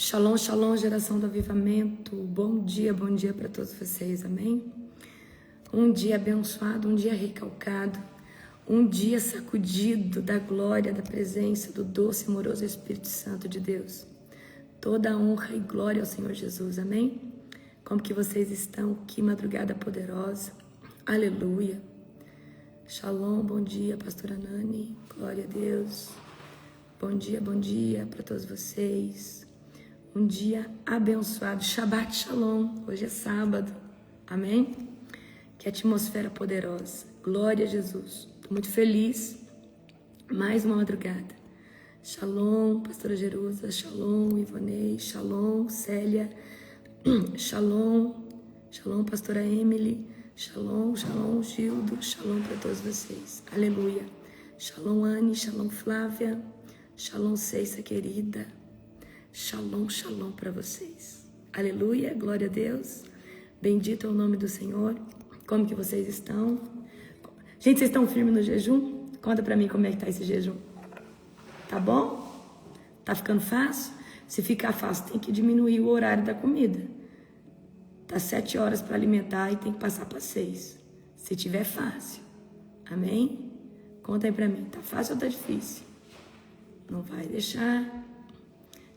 Shalom, shalom, geração do avivamento. Bom dia para todos vocês, amém? Um dia abençoado, um dia recalcado, um dia sacudido da glória, da presença do doce e amoroso Espírito Santo de Deus. Toda a honra e glória ao Senhor Jesus, amém? Como que vocês estão? Que madrugada poderosa, aleluia. Shalom, bom dia, pastora Nani, glória a Deus. Bom dia para todos vocês. Um dia abençoado, Shabbat Shalom, hoje é sábado, amém? Que atmosfera poderosa, glória a Jesus, estou muito feliz, mais uma madrugada. Shalom, pastora Jerusa, Shalom, Ivonei, Shalom, Célia, Shalom, Shalom, pastora Emily, Shalom, Shalom, Gildo, Shalom para todos vocês, aleluia. Shalom, Anne, Shalom, Flávia, Shalom, Ceissa querida. Shalom, shalom para vocês. Aleluia, glória a Deus. Bendito é o nome do Senhor. Como que vocês estão? Gente, vocês estão firmes no jejum? Conta para mim como é que tá esse jejum. Tá bom? Tá ficando fácil? Se ficar fácil, tem que diminuir o horário da comida. Tá 7 horas para alimentar e tem que passar para 6. Se tiver fácil. Amém? Conta aí para mim. Tá fácil ou tá difícil? Não vai deixar.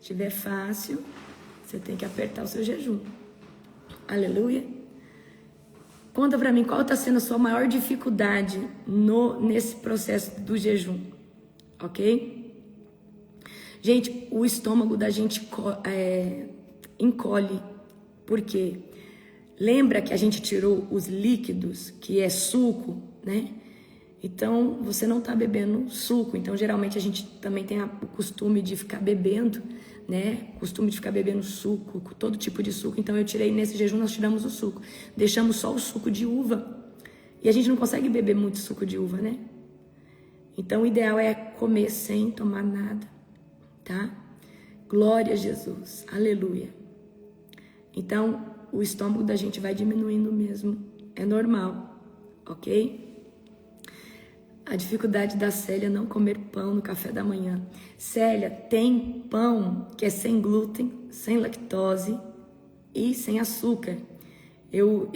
Se tiver fácil, você tem que apertar o seu jejum. Aleluia. Conta pra mim qual está sendo a sua maior dificuldade nesse processo do jejum, ok? Gente, o estômago da gente encolhe. Por quê? Lembra que a gente tirou os líquidos, que é suco, né? Então, você não está bebendo suco. Então, geralmente, a gente também tem o costume de ficar bebendo, né? Costume de ficar bebendo suco, todo tipo de suco. Então, eu tirei, nesse jejum, nós tiramos o suco. Deixamos só o suco de uva. E a gente não consegue beber muito suco de uva, né? Então, o ideal é comer sem tomar nada, tá? Glória a Jesus. Aleluia. Então, o estômago da gente vai diminuindo mesmo. É normal, ok? A dificuldade da Célia não comer pão no café da manhã. Célia, tem pão que é sem glúten, sem lactose e sem açúcar. Eu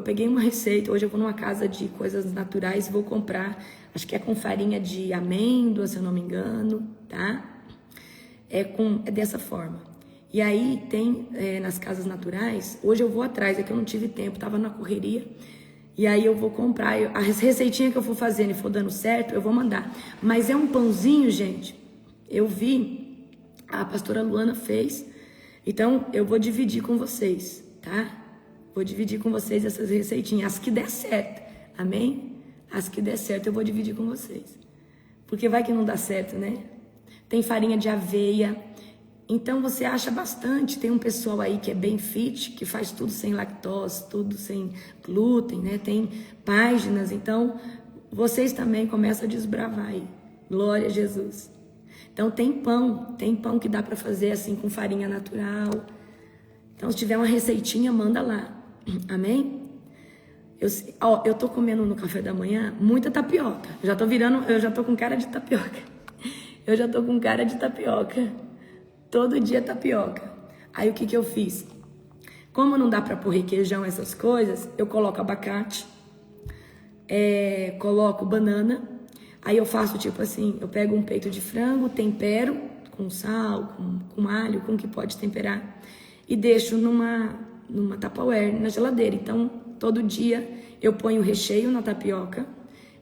peguei uma receita, hoje eu vou numa casa de coisas naturais e vou comprar, acho que é com farinha de amêndoa, se eu não me engano, tá? É dessa forma. E aí tem nas casas naturais, hoje eu vou atrás, é que eu não tive tempo, tava na correria. E aí eu vou comprar, a receitinha que eu for fazendo e for dando certo, eu vou mandar. Mas é um pãozinho, gente, eu vi, a pastora Luana fez, então eu vou dividir com vocês, tá? Vou dividir com vocês essas receitinhas, as que der certo, amém? As que der certo eu vou dividir com vocês. Porque vai que não dá certo, né? Tem farinha de aveia. Então você acha bastante, tem um pessoal aí que é bem fit, que faz tudo sem lactose, tudo sem glúten, né? Tem páginas, então vocês também começam a desbravar aí. Glória a Jesus. Então tem pão que dá para fazer assim com farinha natural. Então se tiver uma receitinha, manda lá. Amém? Eu tô comendo no café da manhã muita tapioca. Eu já tô com cara de tapioca. Eu já tô com cara de tapioca. Todo dia tapioca. Aí o que eu fiz? Como não dá pra pôr requeijão, essas coisas, eu coloco abacate, coloco banana. Aí eu faço tipo assim, eu pego um peito de frango, tempero com sal, com alho, com o que pode temperar. E deixo numa Tupperware, na geladeira. Então, todo dia eu ponho o recheio na tapioca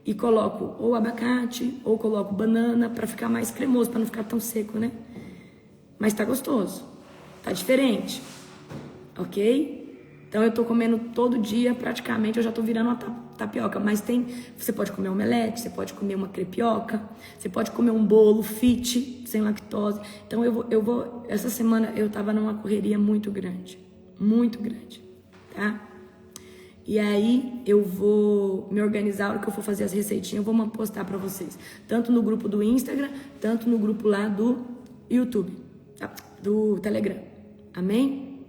e coloco ou abacate ou coloco banana pra ficar mais cremoso, pra não ficar tão seco, né? Mas tá gostoso, tá diferente, ok? Então eu tô comendo todo dia, praticamente, eu já tô virando uma tapioca. Mas você pode comer omelete, você pode comer uma crepioca, você pode comer um bolo fit, sem lactose. Então essa semana eu tava numa correria muito grande, tá? E aí eu vou me organizar, a hora que eu for fazer as receitinhas, eu vou postar pra vocês. Tanto no grupo do Instagram, tanto no grupo lá do YouTube. Do Telegram, amém?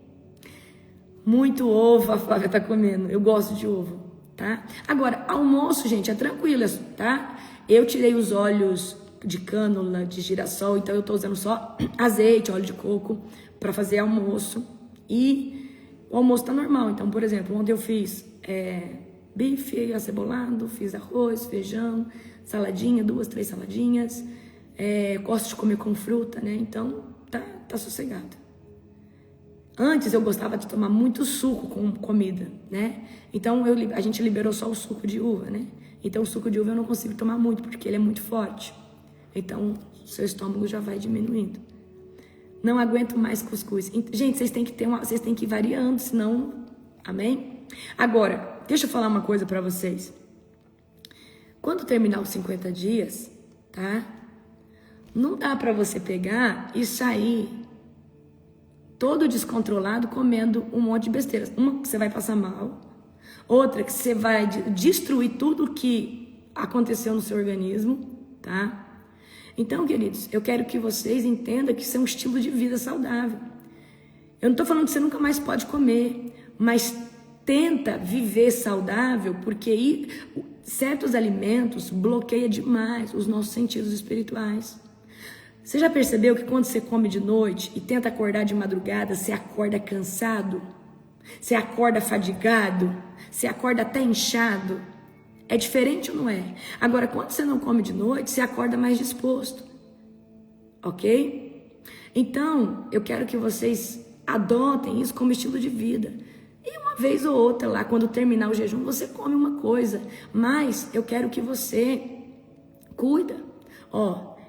Muito ovo a Flávia tá comendo, eu gosto de ovo, tá? Agora, almoço, gente, é tranquilo, tá? Eu tirei os óleos de cânula, de girassol, então eu tô usando só azeite, óleo de coco para fazer almoço. E o almoço tá normal. Então, por exemplo, ontem eu fiz bife acebolado, fiz arroz, feijão, saladinha, 2, 3 saladinhas. Gosto de comer com fruta, né? Então, tá sossegado. Antes eu gostava de tomar muito suco com comida, né? Então a gente liberou só o suco de uva, né? Então o suco de uva eu não consigo tomar muito, porque ele é muito forte. Então o seu estômago já vai diminuindo. Não aguento mais cuscuz. Gente, vocês têm que ir variando, senão... Amém? Agora, deixa eu falar uma coisa pra vocês. Quando terminar os 50 dias, tá? Não dá pra você pegar e sair todo descontrolado comendo um monte de besteiras. Uma que você vai passar mal, outra que você vai destruir tudo que aconteceu no seu organismo, tá? Então, queridos, eu quero que vocês entendam que isso é um estilo de vida saudável. Eu não tô falando que você nunca mais pode comer, mas tenta viver saudável, porque certos alimentos bloqueiam demais os nossos sentidos espirituais. Você já percebeu que quando você come de noite e tenta acordar de madrugada, você acorda cansado? Você acorda fadigado? Você acorda até inchado? É diferente ou não é? Agora, quando você não come de noite, você acorda mais disposto. Ok? Então, eu quero que vocês adotem isso como estilo de vida. E uma vez ou outra lá, quando terminar o jejum, você come uma coisa. Mas eu quero que você cuida.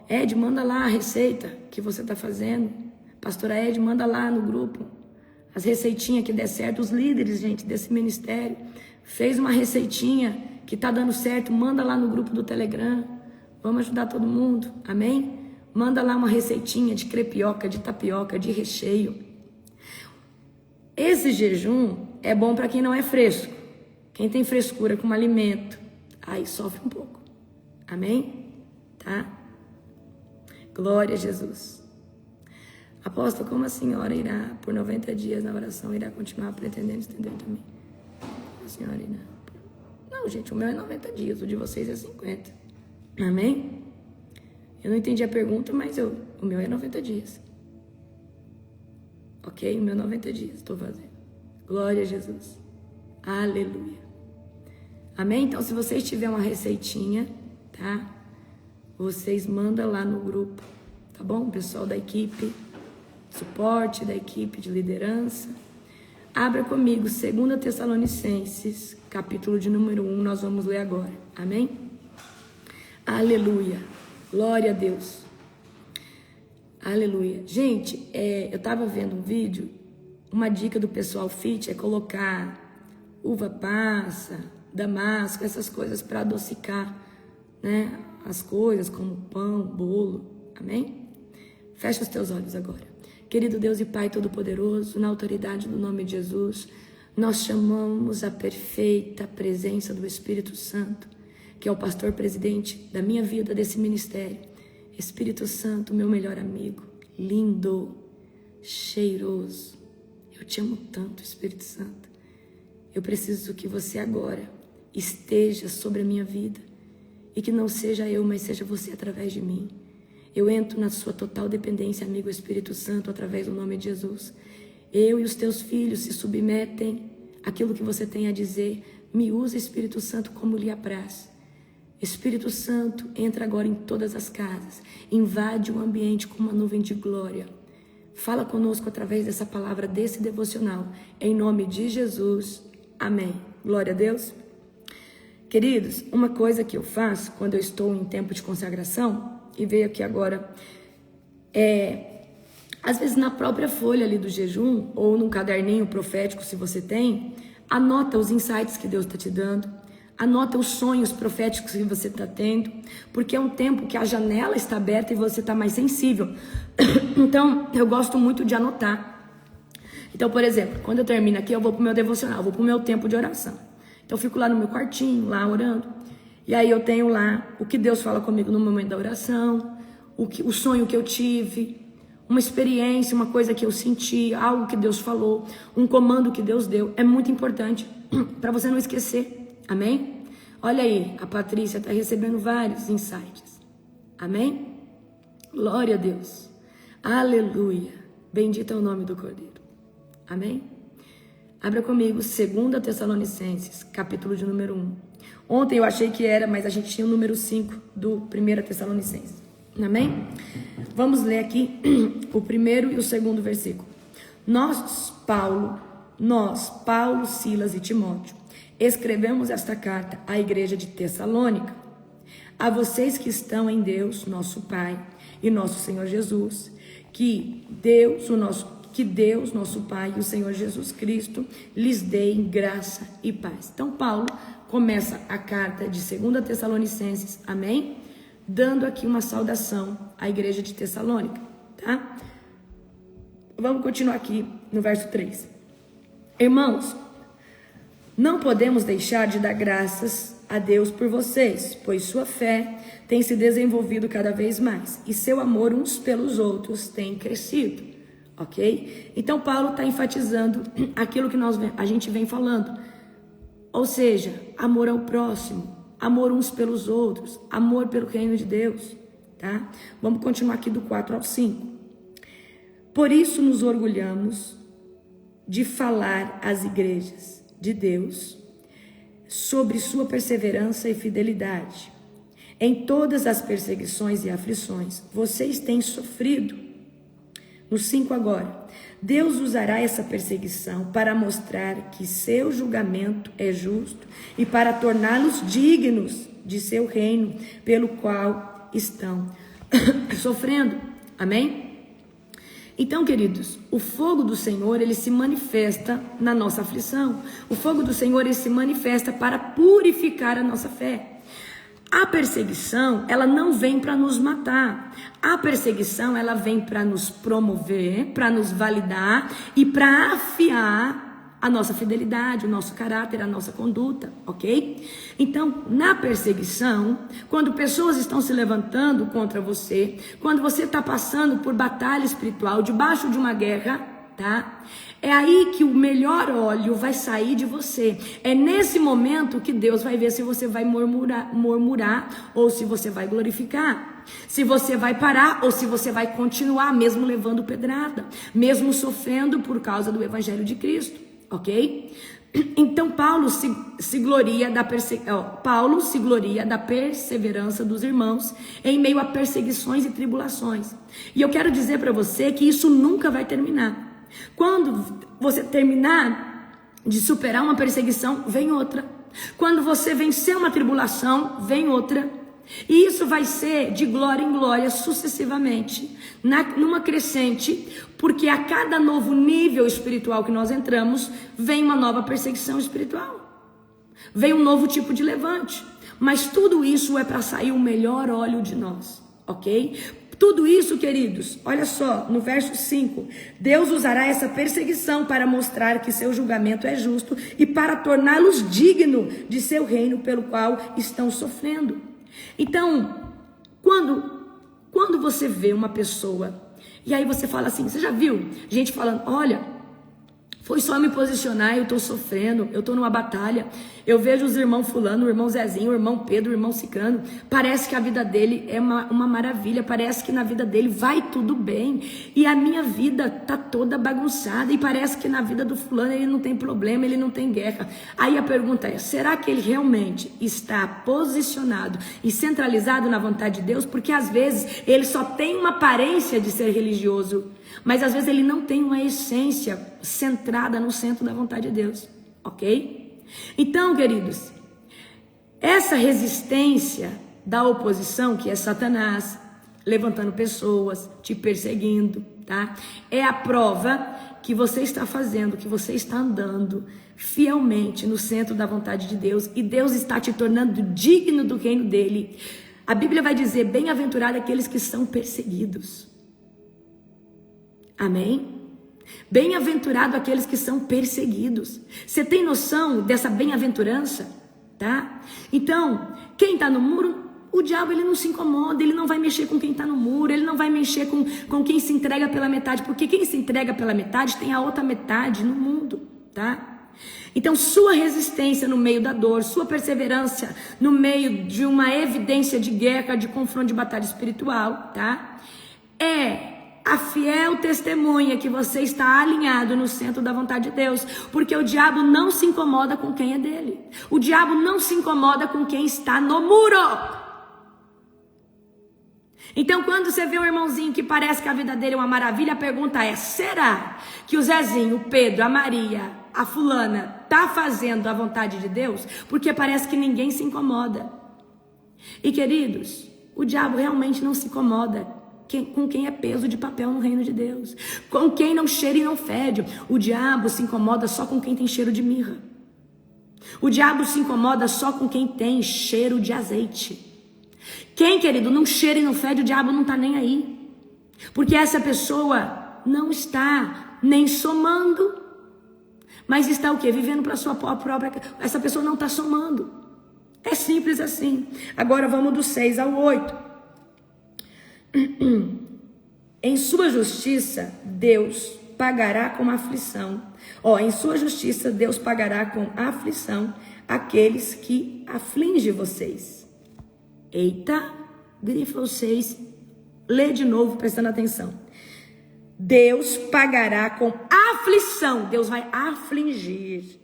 Ed, manda lá a receita que você está fazendo. Pastora Ed, manda lá no grupo as receitinhas que der certo. Os líderes, gente, desse ministério, fez uma receitinha que tá dando certo, manda lá no grupo do Telegram. Vamos ajudar todo mundo, amém? Manda lá uma receitinha de crepioca, de tapioca, de recheio. Esse jejum é bom para quem não é fresco. Quem tem frescura com o alimento, aí sofre um pouco, amém? Tá? Glória a Jesus. Apóstolo, como a senhora irá por 90 dias na oração, irá continuar pretendendo estender também? A senhora irá... Não, gente, o meu é 90 dias, o de vocês é 50. Amém? Eu não entendi a pergunta, mas o meu é 90 dias. Ok? O meu é 90 dias, estou fazendo. Glória a Jesus. Aleluia. Amém? Então, se vocês tiverem uma receitinha, tá? Vocês mandam lá no grupo, tá bom? O pessoal da equipe, suporte da equipe de liderança. Abra comigo 2 Tessalonicenses, capítulo de número 1, nós vamos ler agora. Amém? Aleluia. Glória a Deus. Aleluia. Gente, eu tava vendo um vídeo, uma dica do pessoal fit é colocar uva passa, damasco, essas coisas para adocicar, né? As coisas como pão, bolo, amém? Fecha os teus olhos agora. Querido Deus e Pai Todo-Poderoso, na autoridade do nome de Jesus, nós chamamos a perfeita presença do Espírito Santo, que é o pastor presidente da minha vida, desse ministério. Espírito Santo, meu melhor amigo, lindo, cheiroso. Eu te amo tanto, Espírito Santo. Eu preciso que você agora esteja sobre a minha vida. E que não seja eu, mas seja você através de mim. Eu entro na sua total dependência, amigo Espírito Santo, através do nome de Jesus. Eu e os teus filhos se submetem àquilo que você tem a dizer. Me usa, Espírito Santo, como lhe apraz. Espírito Santo, entra agora em todas as casas. Invade o ambiente com uma nuvem de glória. Fala conosco através dessa palavra, desse devocional. Em nome de Jesus. Amém. Glória a Deus. Queridos, uma coisa que eu faço quando eu estou em tempo de consagração, e veio aqui agora, às vezes na própria folha ali do jejum, ou num caderninho profético, se você tem, anota os insights que Deus está te dando, anota os sonhos proféticos que você está tendo, porque é um tempo que a janela está aberta e você está mais sensível. Então, eu gosto muito de anotar. Então, por exemplo, quando eu termino aqui, eu vou para o meu devocional, eu vou para o meu tempo de oração. Então eu fico lá no meu quartinho, lá orando. E aí eu tenho lá o que Deus fala comigo no momento da oração, o sonho que eu tive, uma experiência, uma coisa que eu senti, algo que Deus falou, um comando que Deus deu. É muito importante para você não esquecer. Amém? Olha aí, a Patrícia está recebendo vários insights. Amém? Glória a Deus. Aleluia. Bendito é o nome do Cordeiro. Amém? Abra comigo 2 Tessalonicenses, capítulo de número 1. Ontem eu achei que era, mas a gente tinha o número 5 do 1 Tessalonicenses. Amém? Vamos ler aqui o primeiro e o segundo versículo. Nós, Paulo, Silas e Timóteo, escrevemos esta carta à igreja de Tessalônica, a vocês que estão em Deus, nosso Pai, e nosso Senhor Jesus, que Deus, nosso Pai e o Senhor Jesus Cristo lhes deem graça e paz. Então Paulo começa a carta de 2 Tessalonicenses, amém? Dando aqui uma saudação à igreja de Tessalônica, tá? Vamos continuar aqui no verso 3. Irmãos, não podemos deixar de dar graças a Deus por vocês, pois sua fé tem se desenvolvido cada vez mais e seu amor uns pelos outros tem crescido, ok? Então Paulo está enfatizando aquilo que a gente vem falando, ou seja, amor ao próximo, amor uns pelos outros, amor pelo reino de Deus, tá? Vamos continuar aqui do 4 ao 5. Por isso nos orgulhamos de falar às igrejas de Deus sobre sua perseverança e fidelidade. Em todas as perseguições e aflições, vocês têm sofrido. No 5 agora. Deus usará essa perseguição para mostrar que seu julgamento é justo e para torná-los dignos de seu reino, pelo qual estão sofrendo. Amém? Então, queridos, o fogo do Senhor, ele se manifesta na nossa aflição. O fogo do Senhor, ele se manifesta para purificar a nossa fé. A perseguição, ela não vem para nos matar. A perseguição, ela vem para nos promover, para nos validar e para afiar a nossa fidelidade, o nosso caráter, a nossa conduta, ok? Então, na perseguição, quando pessoas estão se levantando contra você, quando você está passando por batalha espiritual, debaixo de uma guerra, tá? É aí que o melhor óleo vai sair de você. É nesse momento que Deus vai ver se você vai murmurar ou se você vai glorificar. Se você vai parar ou se você vai continuar mesmo levando pedrada, mesmo sofrendo por causa do evangelho de Cristo, ok? Então Paulo se gloria da perseverança dos irmãos em meio a perseguições e tribulações. E eu quero dizer para você que isso nunca vai terminar. Quando você terminar de superar uma perseguição, vem outra. Quando você vencer uma tribulação, vem outra. E isso vai ser de glória em glória sucessivamente, numa crescente, porque a cada novo nível espiritual que nós entramos, vem uma nova perseguição espiritual. Vem um novo tipo de levante. Mas tudo isso é para sair o melhor óleo de nós, ok? Tudo isso, queridos, olha só, no verso 5, Deus usará essa perseguição para mostrar que seu julgamento é justo e para torná-los dignos de seu reino pelo qual estão sofrendo. Então, quando você vê uma pessoa, e aí você fala assim, você já viu gente falando, olha, foi só me posicionar, eu estou sofrendo, eu estou numa batalha, eu vejo os irmãos fulano, o irmão Zezinho, o irmão Pedro, o irmão Cicrano, parece que a vida dele é uma maravilha, parece que na vida dele vai tudo bem, e a minha vida tá toda bagunçada, e parece que na vida do fulano ele não tem problema, ele não tem guerra. Aí a pergunta é, será que ele realmente está posicionado e centralizado na vontade de Deus? Porque às vezes ele só tem uma aparência de ser religioso, mas às vezes ele não tem uma essência centrada no centro da vontade de Deus, ok? Então, queridos, essa resistência da oposição, que é Satanás levantando pessoas, te perseguindo, tá? É a prova que você está fazendo, que você está andando fielmente no centro da vontade de Deus, e Deus está te tornando digno do reino dele. A Bíblia vai dizer, bem-aventurado aqueles que são perseguidos. Amém? Bem-aventurado aqueles que são perseguidos. Você tem noção dessa bem-aventurança? Tá? Então, quem está no muro, o diabo ele não se incomoda, ele não vai mexer com quem está no muro, ele não vai mexer com quem se entrega pela metade, porque quem se entrega pela metade tem a outra metade no mundo, tá? Então, sua resistência no meio da dor, sua perseverança no meio de uma evidência de guerra, de confronto, de batalha espiritual, tá? é a fiel testemunha que você está alinhado no centro da vontade de Deus, porque o diabo não se incomoda com quem é dele. O diabo não se incomoda com quem está no muro. Então, quando você vê um irmãozinho que parece que a vida dele é uma maravilha, a pergunta é: será que o Zezinho, o Pedro, a Maria, a fulana tá fazendo a vontade de Deus? Porque parece que ninguém se incomoda. E queridos, o diabo realmente não se incomoda com quem é peso de papel no reino de Deus, com quem não cheira e não fede. O diabo se incomoda só com quem tem cheiro de mirra. O diabo se incomoda só com quem tem cheiro de azeite. Quem, querido, não cheira e não fede, o diabo não está nem aí. Porque essa pessoa não está nem somando, mas está o quê? Vivendo para a sua própria... Essa pessoa não está somando. É simples assim. Agora vamos do 6 ao 8. Em sua justiça, Deus pagará com aflição. Em sua justiça, Deus pagará com aflição aqueles que afligem vocês. Eita, grifa vocês, lê de novo prestando atenção. Deus pagará com aflição, Deus vai afligir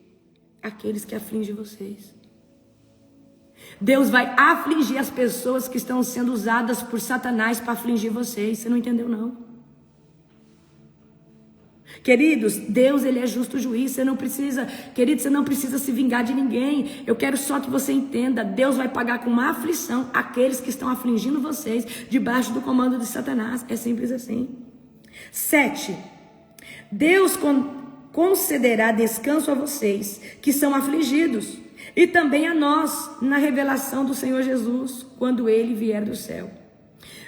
aqueles que afligem vocês. Deus vai afligir as pessoas que estão sendo usadas por Satanás para afligir vocês. Você não entendeu, não? Queridos, Deus, ele é justo juiz. Você não precisa, querido, você não precisa se vingar de ninguém. Eu quero só que você entenda: Deus vai pagar com uma aflição aqueles que estão afligindo vocês debaixo do comando de Satanás. É simples assim. 7. Deus concederá descanso a vocês que são afligidos, e também a nós na revelação do Senhor Jesus, quando ele vier do céu.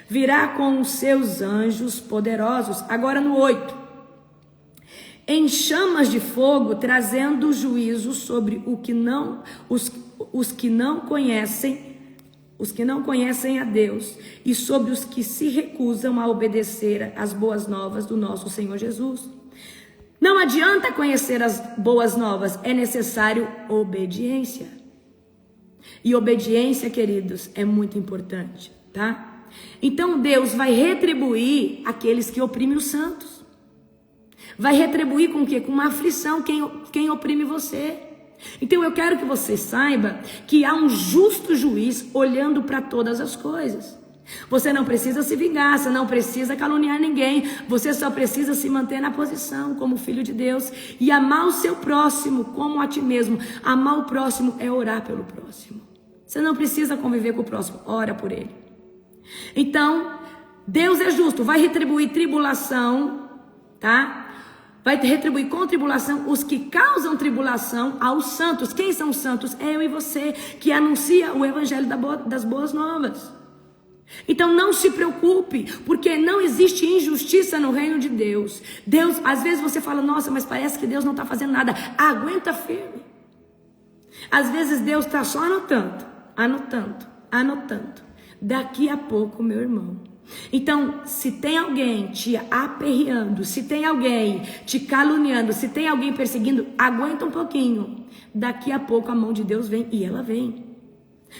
Virá com os seus anjos poderosos. Agora no 8. Em chamas de fogo, trazendo juízo sobre os que não conhecem a Deus, e sobre os que se recusam a obedecer às boas novas do nosso Senhor Jesus. Não adianta conhecer as boas novas, é necessário obediência. E obediência, queridos, é muito importante, tá? Então Deus vai retribuir aqueles que oprimem os santos. Vai retribuir com o quê? Com uma aflição quem oprime você. Então eu quero que você saiba que há um justo juiz olhando para todas as coisas. Você não precisa se vingar, você não precisa caluniar ninguém. Você só precisa se manter na posição como filho de Deus e amar o seu próximo como a ti mesmo. Amar o próximo é orar pelo próximo. Você não precisa conviver com o próximo, ora por ele. Então, Deus é justo, vai retribuir tribulação, tá? Vai retribuir com tribulação os que causam tribulação aos santos. Quem são os santos? É eu e você, que anuncia o evangelho das boas novas. Então não se preocupe, porque não existe injustiça no reino de Deus. Deus, às vezes você fala: nossa, mas parece que Deus não está fazendo nada. Aguenta firme. Às vezes Deus está só anotando. Daqui a pouco, meu irmão. Então, se tem alguém te aperreando, se tem alguém te caluniando, se tem alguém perseguindo, aguenta um pouquinho. Daqui a pouco a mão de Deus vem, e ela vem.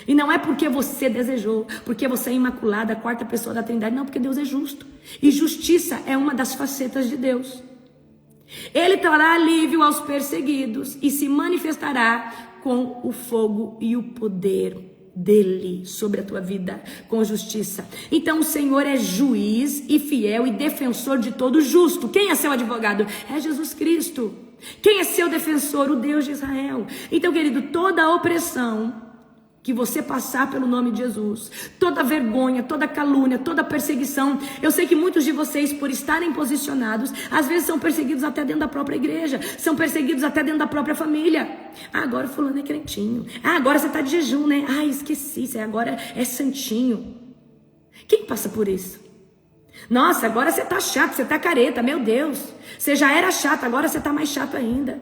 E não é porque você desejou, porque você é imaculada, a quarta pessoa da Trindade, não, porque Deus é justo. E justiça é uma das facetas de Deus. Ele trará alívio aos perseguidos e se manifestará com o fogo e o poder dele sobre a tua vida, com justiça. Então o Senhor é juiz e fiel e defensor de todo justo. Quem é seu advogado? É Jesus Cristo. Quem é seu defensor? O Deus de Israel. Então, querido, toda opressão que você passar pelo nome de Jesus, toda vergonha, toda calúnia, toda perseguição, eu sei que muitos de vocês, por estarem posicionados, às vezes são perseguidos até dentro da própria igreja, são perseguidos até dentro da própria família. Agora fulano é crentinho, agora você está de jejum, né? Esqueci, você agora é santinho. Quem passa por isso? Nossa, agora você está chato, você está careta, meu Deus, você já era chato, agora você está mais chato ainda.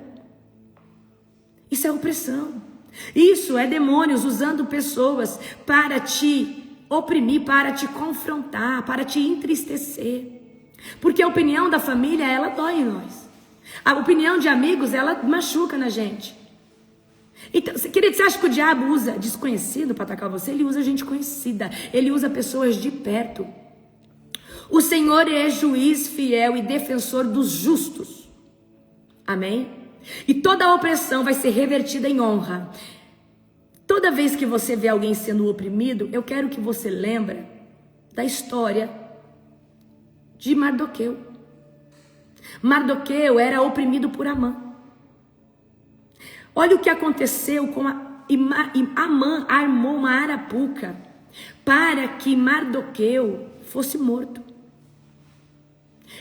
Isso é opressão. Isso é demônios usando pessoas para te oprimir, para te confrontar, para te entristecer. Porque a opinião da família, ela dói em nós. A opinião de amigos, ela machuca na gente. Então, querido, você acha que o diabo usa desconhecido para atacar você? Ele usa gente conhecida, ele usa pessoas de perto. O Senhor é juiz fiel e defensor dos justos. Amém? E toda a opressão vai ser revertida em honra. Toda vez que você vê alguém sendo oprimido, eu quero que você lembre da história de Mardoqueu. Mardoqueu era oprimido por Amã. Olha o que aconteceu com Amã armou uma arapuca para que Mardoqueu fosse morto.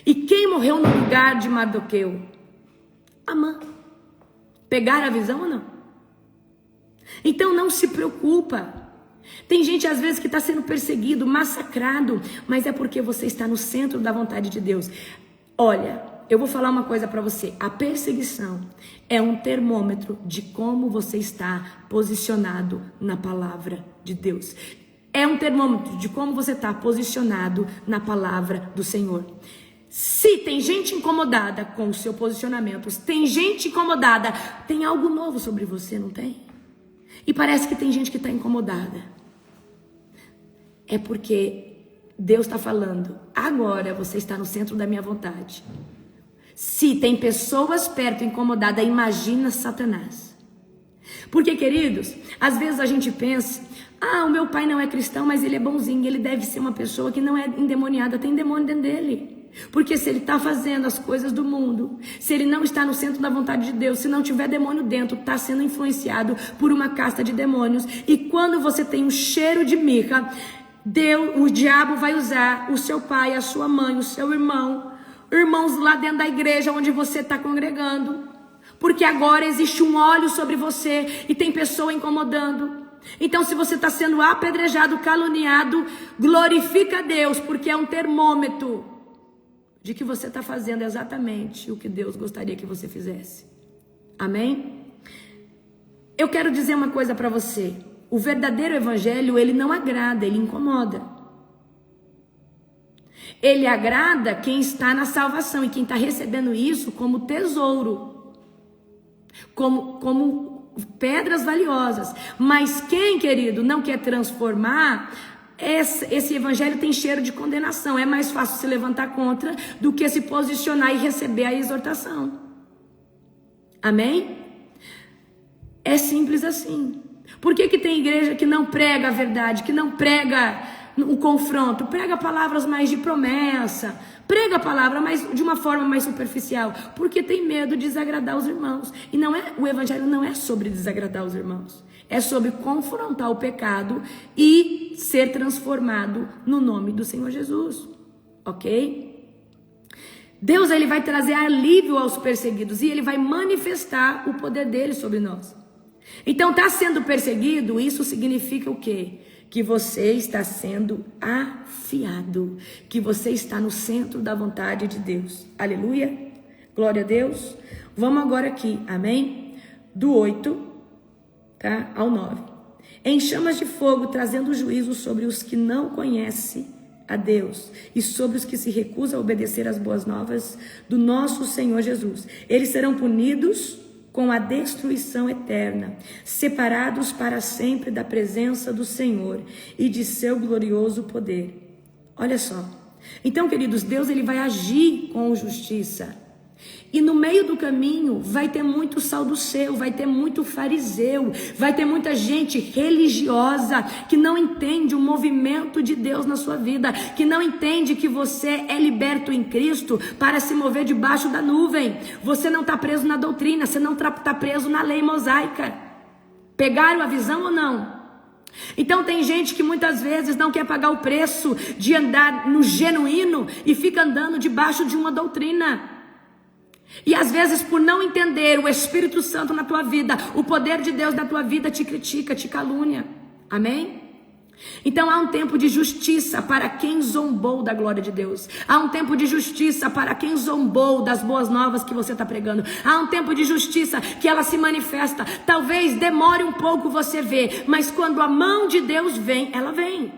E quem morreu no lugar de Mardoqueu? Amã. Pegaram a visão ou não? Então não se preocupa. Tem gente às vezes que está sendo perseguido, massacrado, mas é porque você está no centro da vontade de Deus. Olha, eu vou falar uma coisa para você. A perseguição é um termômetro de como você está posicionado na palavra de Deus. É um termômetro de como você está posicionado na palavra do Senhor. Se tem gente incomodada com o seu posicionamento, tem gente incomodada, tem algo novo sobre você, não tem? E parece que tem gente que está incomodada. É porque Deus está falando, agora você está no centro da minha vontade. Se tem pessoas perto incomodadas, imagina Satanás. Porque, queridos, às vezes a gente pensa, o meu pai não é cristão, mas ele é bonzinho, ele deve ser uma pessoa que não é endemoniada, tem demônio dentro dele. Porque se ele está fazendo as coisas do mundo, se ele não está no centro da vontade de Deus, se não tiver demônio dentro, está sendo influenciado por uma casta de demônios. E quando você tem um cheiro de mirra, o diabo vai usar o seu pai, a sua mãe, o seu irmão, irmãos lá dentro da igreja onde você está congregando. Porque agora existe um óleo sobre você e tem pessoa incomodando. Então, se você está sendo apedrejado, caluniado, glorifica a Deus, porque é um termômetro de que você está fazendo exatamente o que Deus gostaria que você fizesse. Amém? Eu quero dizer uma coisa para você. O verdadeiro evangelho, ele não agrada, ele incomoda. Ele agrada quem está na salvação e quem está recebendo isso como tesouro, como pedras valiosas. Mas quem, querido, não quer transformar, esse evangelho tem cheiro de condenação. É mais fácil se levantar contra do que se posicionar e receber a exortação. Amém? É simples assim. Por que tem igreja que não prega a verdade, que não prega o confronto, prega palavras mais de promessa, prega a palavra mas de uma forma mais superficial? Porque tem medo de desagradar os irmãos. E o evangelho não é sobre desagradar os irmãos. É sobre confrontar o pecado e ser transformado no nome do Senhor Jesus. Ok? Deus, ele vai trazer alívio aos perseguidos e ele vai manifestar o poder dele sobre nós. Então, está sendo perseguido, isso significa o quê? Que você está sendo afiado, que você está no centro da vontade de Deus. Aleluia, glória a Deus. Vamos agora aqui, amém? Do 8, ao 9. Em chamas de fogo, trazendo juízo sobre os que não conhecem a Deus e sobre os que se recusam a obedecer às boas novas do nosso Senhor Jesus. Eles serão punidos com a destruição eterna, separados para sempre da presença do Senhor e de seu glorioso poder. Olha só. Então, queridos, Deus, ele vai agir com justiça. E no meio do caminho vai ter muito saduceu, vai ter muito fariseu, vai ter muita gente religiosa que não entende o movimento de Deus na sua vida, que não entende que você é liberto em Cristo para se mover debaixo da nuvem. Você não está preso na doutrina, você não está preso na lei mosaica. Pegaram a visão ou não? Então tem gente que muitas vezes não quer pagar o preço de andar no genuíno e fica andando debaixo de uma doutrina. E às vezes, por não entender o Espírito Santo na tua vida, o poder de Deus na tua vida, te critica, te calúnia. Amém? Então há um tempo de justiça para quem zombou da glória de Deus. Há um tempo de justiça para quem zombou das boas novas que você está pregando. Há um tempo de justiça que ela se manifesta. Talvez demore um pouco você ver, mas quando a mão de Deus vem, ela vem.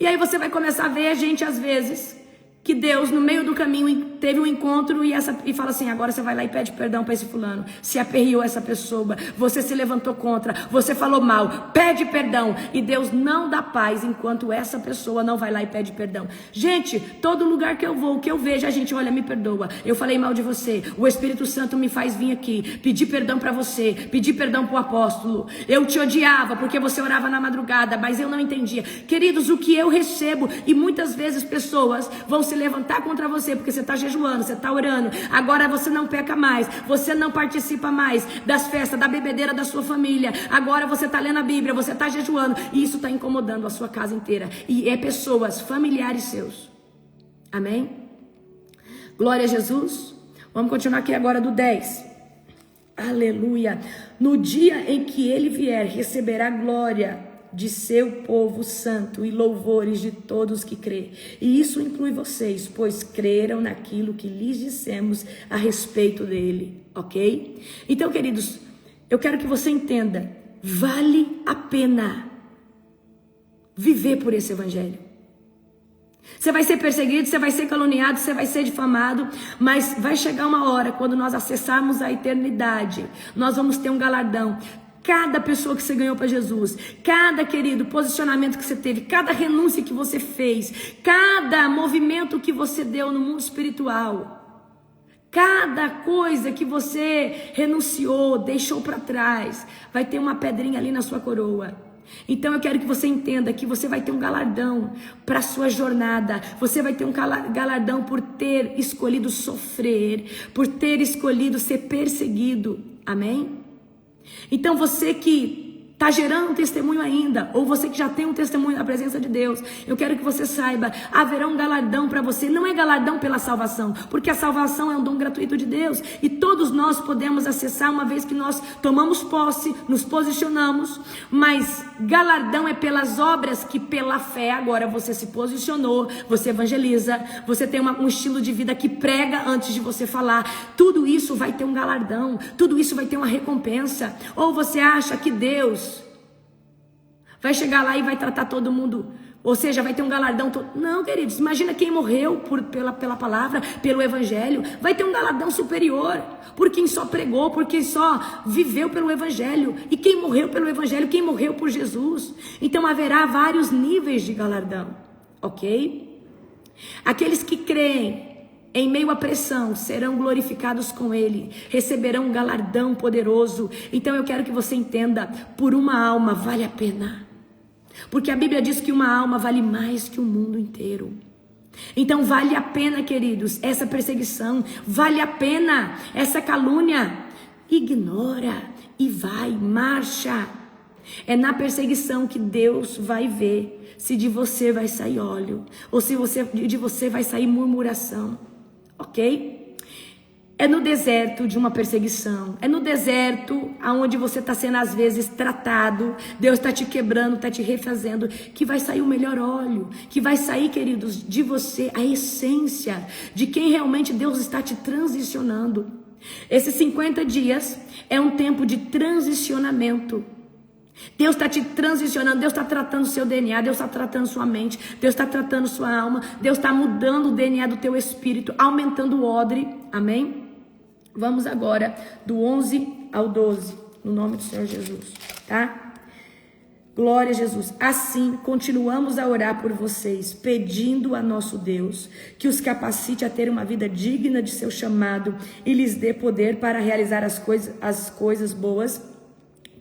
E aí você vai começar a ver, gente, às vezes, que Deus no meio do caminho teve um encontro e fala assim, agora você vai lá e pede perdão para esse fulano. Se aperreou essa pessoa, você se levantou contra, você falou mal, pede perdão. E Deus não dá paz enquanto essa pessoa não vai lá e pede perdão. Gente, todo lugar que eu vou, que eu vejo, a gente, olha, me perdoa, eu falei mal de você, o Espírito Santo me faz vir aqui, pedir perdão para você, pedir perdão para o apóstolo. Eu te odiava porque você orava na madrugada, mas eu não entendia. Queridos, o que eu recebo, e muitas vezes pessoas vão se levantar contra você porque você está jejuando, você está orando, agora você não peca mais, você não participa mais das festas, da bebedeira da sua família, agora você está lendo a Bíblia, você está jejuando, e isso está incomodando a sua casa inteira, e é pessoas, familiares seus. Amém? Glória a Jesus. Vamos continuar aqui agora do 10. Aleluia. No dia em que ele vier, receberá glória de seu povo santo e louvores de todos que crê. E isso inclui vocês, pois creram naquilo que lhes dissemos a respeito dele, ok? Então, queridos, eu quero que você entenda, vale a pena viver por esse evangelho. Você vai ser perseguido, você vai ser caluniado, você vai ser difamado, mas vai chegar uma hora, quando nós acessarmos a eternidade, nós vamos ter um galardão. Cada pessoa que você ganhou para Jesus, cada, querido, posicionamento que você teve, cada renúncia que você fez, cada movimento que você deu no mundo espiritual, cada coisa que você renunciou, deixou para trás, vai ter uma pedrinha ali na sua coroa. Então eu quero que você entenda que você vai ter um galardão para a sua jornada, você vai ter um galardão por ter escolhido sofrer, por ter escolhido ser perseguido, amém? Então você que está gerando um testemunho ainda, ou você que já tem um testemunho na presença de Deus, eu quero que você saiba, haverá um galardão para você. Não é galardão pela salvação, porque a salvação é um dom gratuito de Deus, e todos nós podemos acessar uma vez que nós tomamos posse, nos posicionamos, mas galardão é pelas obras que pela fé, agora você se posicionou, você evangeliza, você tem um estilo de vida que prega antes de você falar, tudo isso vai ter um galardão, tudo isso vai ter uma recompensa. Ou você acha que Deus vai chegar lá e vai tratar todo mundo, ou seja, vai ter um galardão todo? Não, queridos, imagina quem morreu pela palavra, pelo evangelho, vai ter um galardão superior, por quem só pregou, por quem só viveu pelo evangelho, e quem morreu pelo evangelho, quem morreu por Jesus. Então haverá vários níveis de galardão, ok? Aqueles que creem em meio à pressão serão glorificados com ele, receberão um galardão poderoso. Então eu quero que você entenda, por uma alma vale a pena, porque a Bíblia diz que uma alma vale mais que o mundo inteiro. Então vale a pena, queridos, essa perseguição, vale a pena essa calúnia. Ignora e vai, marcha. É na perseguição que Deus vai ver se de você vai sair óleo, ou se de você vai sair murmuração, ok? É no deserto de uma perseguição, é no deserto onde você está sendo às vezes tratado, Deus está te quebrando, está te refazendo, que vai sair o melhor óleo, que vai sair, queridos, de você a essência de quem realmente Deus está te transicionando. Esses 50 dias é um tempo de transicionamento. Deus está te transicionando, Deus está tratando seu DNA, Deus está tratando sua mente, Deus está tratando sua alma, Deus está mudando o DNA do teu espírito, aumentando o odre, amém? Vamos agora do 11 ao 12, no nome do Senhor Jesus, tá? Glória a Jesus. Assim, continuamos a orar por vocês, pedindo a nosso Deus que os capacite a ter uma vida digna de seu chamado e lhes dê poder para realizar as coisas boas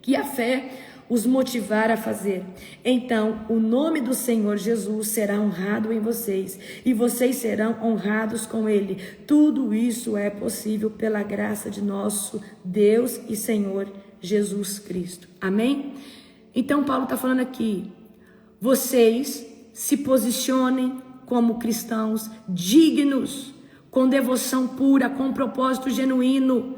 que a fé os motivar a fazer. Então, o nome do Senhor Jesus será honrado em vocês, e vocês serão honrados com ele. Tudo isso é possível pela graça de nosso Deus e Senhor Jesus Cristo. Amém? Então, Paulo está falando aqui, vocês se posicionem como cristãos dignos, com devoção pura, com propósito genuíno,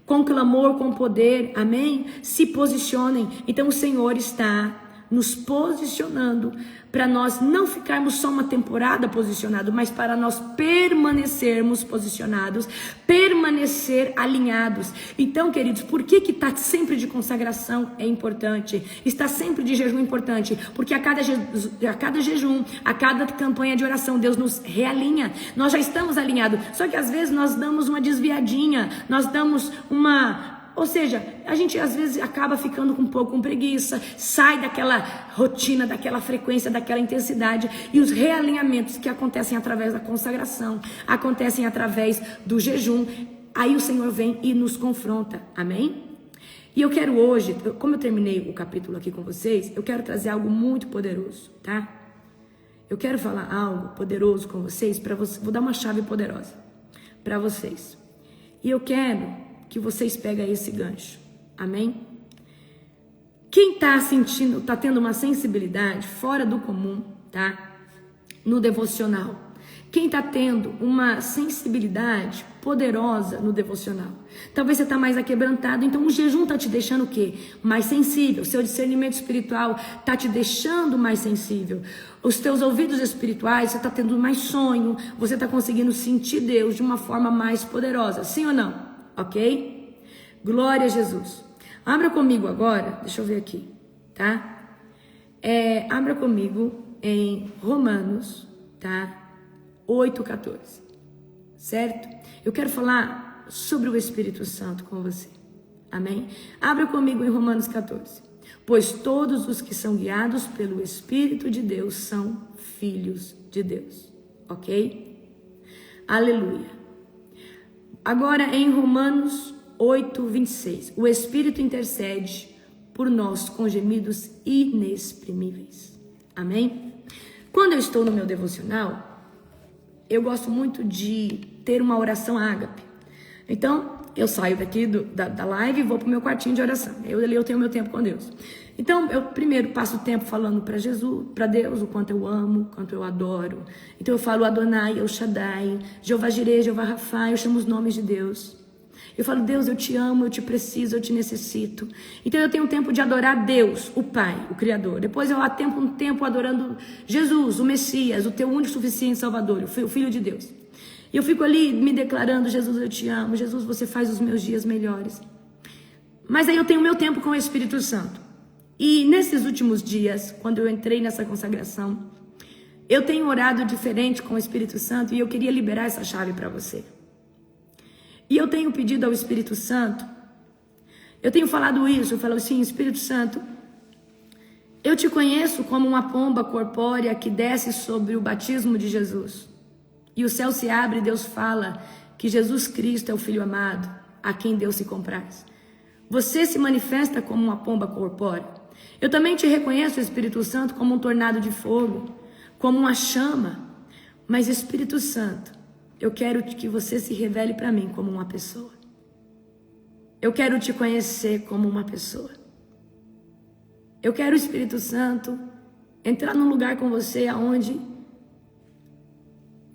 com clamor, com poder, amém? Se posicionem. Então o Senhor está nos posicionando para nós não ficarmos só uma temporada posicionado, mas para nós permanecermos posicionados, permanecer alinhados. Então, queridos, por que estar sempre de consagração é importante? Estar sempre de jejum é importante, porque a cada jejum, a cada campanha de oração, Deus nos realinha. Nós já estamos alinhados, só que às vezes nós damos uma desviadinha, nós damos ou seja, a gente às vezes acaba ficando um pouco com preguiça, sai daquela rotina, daquela frequência, daquela intensidade, e os realinhamentos que acontecem através da consagração, acontecem através do jejum, aí o Senhor vem e nos confronta, amém? E eu quero hoje, como eu terminei o capítulo aqui com vocês, eu quero trazer algo muito poderoso, tá? Eu quero falar algo poderoso com vocês, vou dar uma chave poderosa para vocês, e eu quero que vocês peguem esse gancho, amém? Quem tá tendo uma sensibilidade fora do comum, tá? No devocional. Quem tá tendo uma sensibilidade poderosa no devocional. Talvez você tá mais aquebrantado, então o jejum tá te deixando o quê? Mais sensível. O seu discernimento espiritual tá te deixando mais sensível. Os teus ouvidos espirituais, você tá tendo mais sonho, você tá conseguindo sentir Deus de uma forma mais poderosa. Sim ou não? Ok? Glória a Jesus. Abra comigo agora, deixa eu ver aqui, tá? Abra comigo em Romanos, tá? 8:14, certo? Eu quero falar sobre o Espírito Santo com você, amém? Abra comigo em Romanos 14. Pois todos os que são guiados pelo Espírito de Deus são filhos de Deus, ok? Aleluia. Agora em Romanos 8:26, o Espírito intercede por nós com gemidos inexprimíveis. Amém? Quando eu estou no meu devocional, eu gosto muito de ter uma oração ágape. Então, eu saio daqui da live e vou para o meu quartinho de oração. Eu tenho meu tempo com Deus. Então, eu primeiro passo o tempo falando para Jesus, para Deus, o quanto eu amo, o quanto eu adoro. Então, eu falo Adonai, El Shaddai, Jeová Jireh, Jeová Rafa, eu chamo os nomes de Deus. Eu falo, Deus, eu te amo, eu te preciso, eu te necessito. Então, eu tenho um tempo de adorar Deus, o Pai, o Criador. Depois, eu atento um tempo adorando Jesus, o Messias, o teu único suficiente Salvador, o Filho de Deus. E eu fico ali me declarando, Jesus, eu te amo, Jesus, você faz os meus dias melhores. Mas aí eu tenho meu tempo com o Espírito Santo. E nesses últimos dias, quando eu entrei nessa consagração, eu tenho orado diferente com o Espírito Santo e eu queria liberar essa chave para você. E eu tenho pedido ao Espírito Santo, eu tenho falado isso, eu falo assim, Espírito Santo, eu te conheço como uma pomba corpórea que desce sobre o batismo de Jesus. E o céu se abre e Deus fala que Jesus Cristo é o Filho amado, a quem Deus se compraz. Você se manifesta como uma pomba corpórea. Eu também te reconheço, Espírito Santo, como um tornado de fogo, como uma chama. Mas, Espírito Santo, eu quero que você se revele para mim como uma pessoa. Eu quero te conhecer como uma pessoa. Eu quero, Espírito Santo, entrar num lugar com você aonde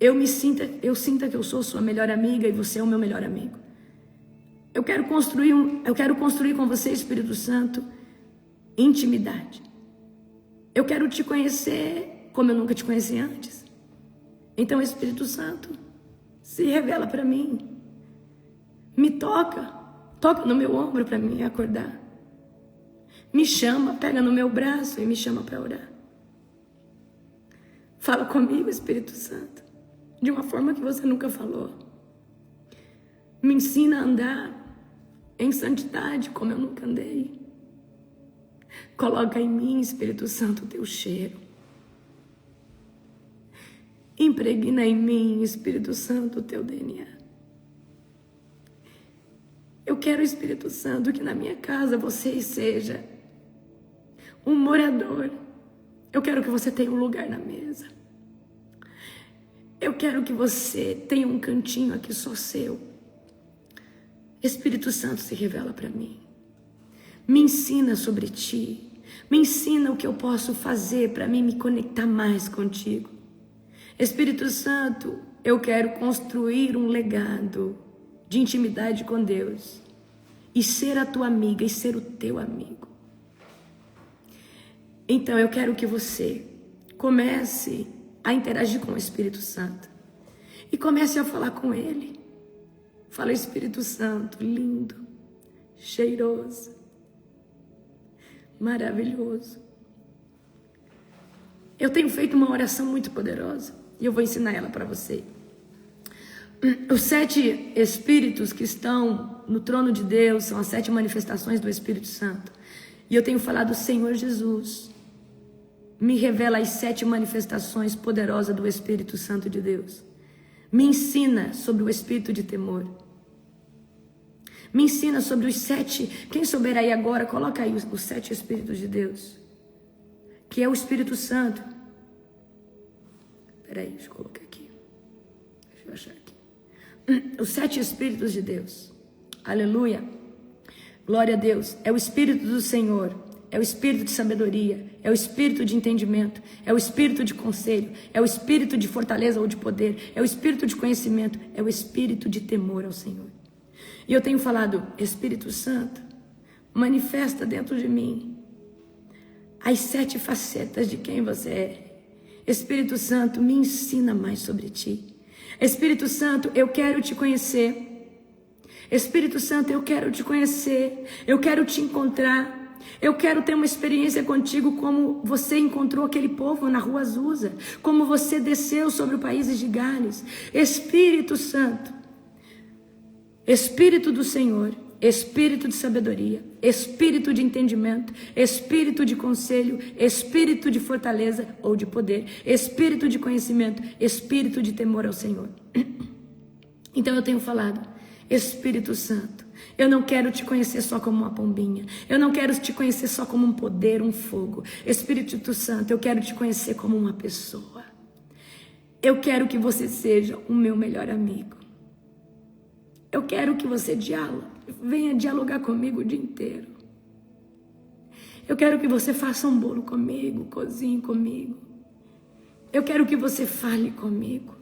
eu sinta que eu sou sua melhor amiga e você é o meu melhor amigo. Eu quero construir com você, Espírito Santo, intimidade. Eu quero te conhecer como eu nunca te conheci antes. Então, Espírito Santo, se revela para mim. Me toca no meu ombro para me acordar. Me chama, pega no meu braço e me chama para orar. Fala comigo, Espírito Santo, de uma forma que você nunca falou. Me ensina a andar em santidade como eu nunca andei. Coloca em mim, Espírito Santo, o teu cheiro. Impregna em mim, Espírito Santo, o teu DNA. Eu quero, Espírito Santo, que na minha casa você seja um morador. Eu quero que você tenha um lugar na mesa. Eu quero que você tenha um cantinho aqui só seu. Espírito Santo, se revela para mim. Me ensina sobre ti. Me ensina o que eu posso fazer para mim me conectar mais contigo. Espírito Santo, eu quero construir um legado de intimidade com Deus e ser a tua amiga e ser o teu amigo. Então eu quero que você comece a interagir com o Espírito Santo e comece a falar com Ele. Fala, Espírito Santo, lindo, cheiroso, maravilhoso. Eu tenho feito uma oração muito poderosa e eu vou ensinar ela para você. Os 7 Espíritos que estão no trono de Deus são as 7 manifestações do Espírito Santo. E eu tenho falado, Senhor Jesus, me revela as 7 manifestações poderosas do Espírito Santo de Deus. Me ensina sobre o espírito de temor. Me ensina sobre os 7, quem souber aí agora, coloca aí os 7 Espíritos de Deus. Que é o Espírito Santo. Peraí, deixa eu colocar aqui. Deixa eu achar aqui. Os 7 Espíritos de Deus. Aleluia. Glória a Deus. É o Espírito do Senhor. É o Espírito de sabedoria. É o Espírito de entendimento. É o Espírito de conselho. É o Espírito de fortaleza ou de poder. É o Espírito de conhecimento. É o Espírito de temor ao Senhor. E eu tenho falado, Espírito Santo, manifesta dentro de mim as 7 facetas de quem você é. Espírito Santo, me ensina mais sobre ti. Espírito Santo, eu quero te conhecer. Espírito Santo, eu quero te conhecer. Eu quero te encontrar. Eu quero ter uma experiência contigo como você encontrou aquele povo na rua Azusa. Como você desceu sobre o país de Gales. Espírito Santo, Espírito do Senhor, Espírito de sabedoria, Espírito de entendimento, Espírito de conselho, Espírito de fortaleza ou de poder, Espírito de conhecimento, Espírito de temor ao Senhor. Então eu tenho falado, Espírito Santo, eu não quero te conhecer só como uma pombinha, eu não quero te conhecer só como um poder, um fogo. Espírito Santo, eu quero te conhecer como uma pessoa. Eu quero que você seja o meu melhor amigo. Eu quero que você venha dialogar comigo o dia inteiro. Eu quero que você faça um bolo comigo, cozinhe comigo. Eu quero que você fale comigo.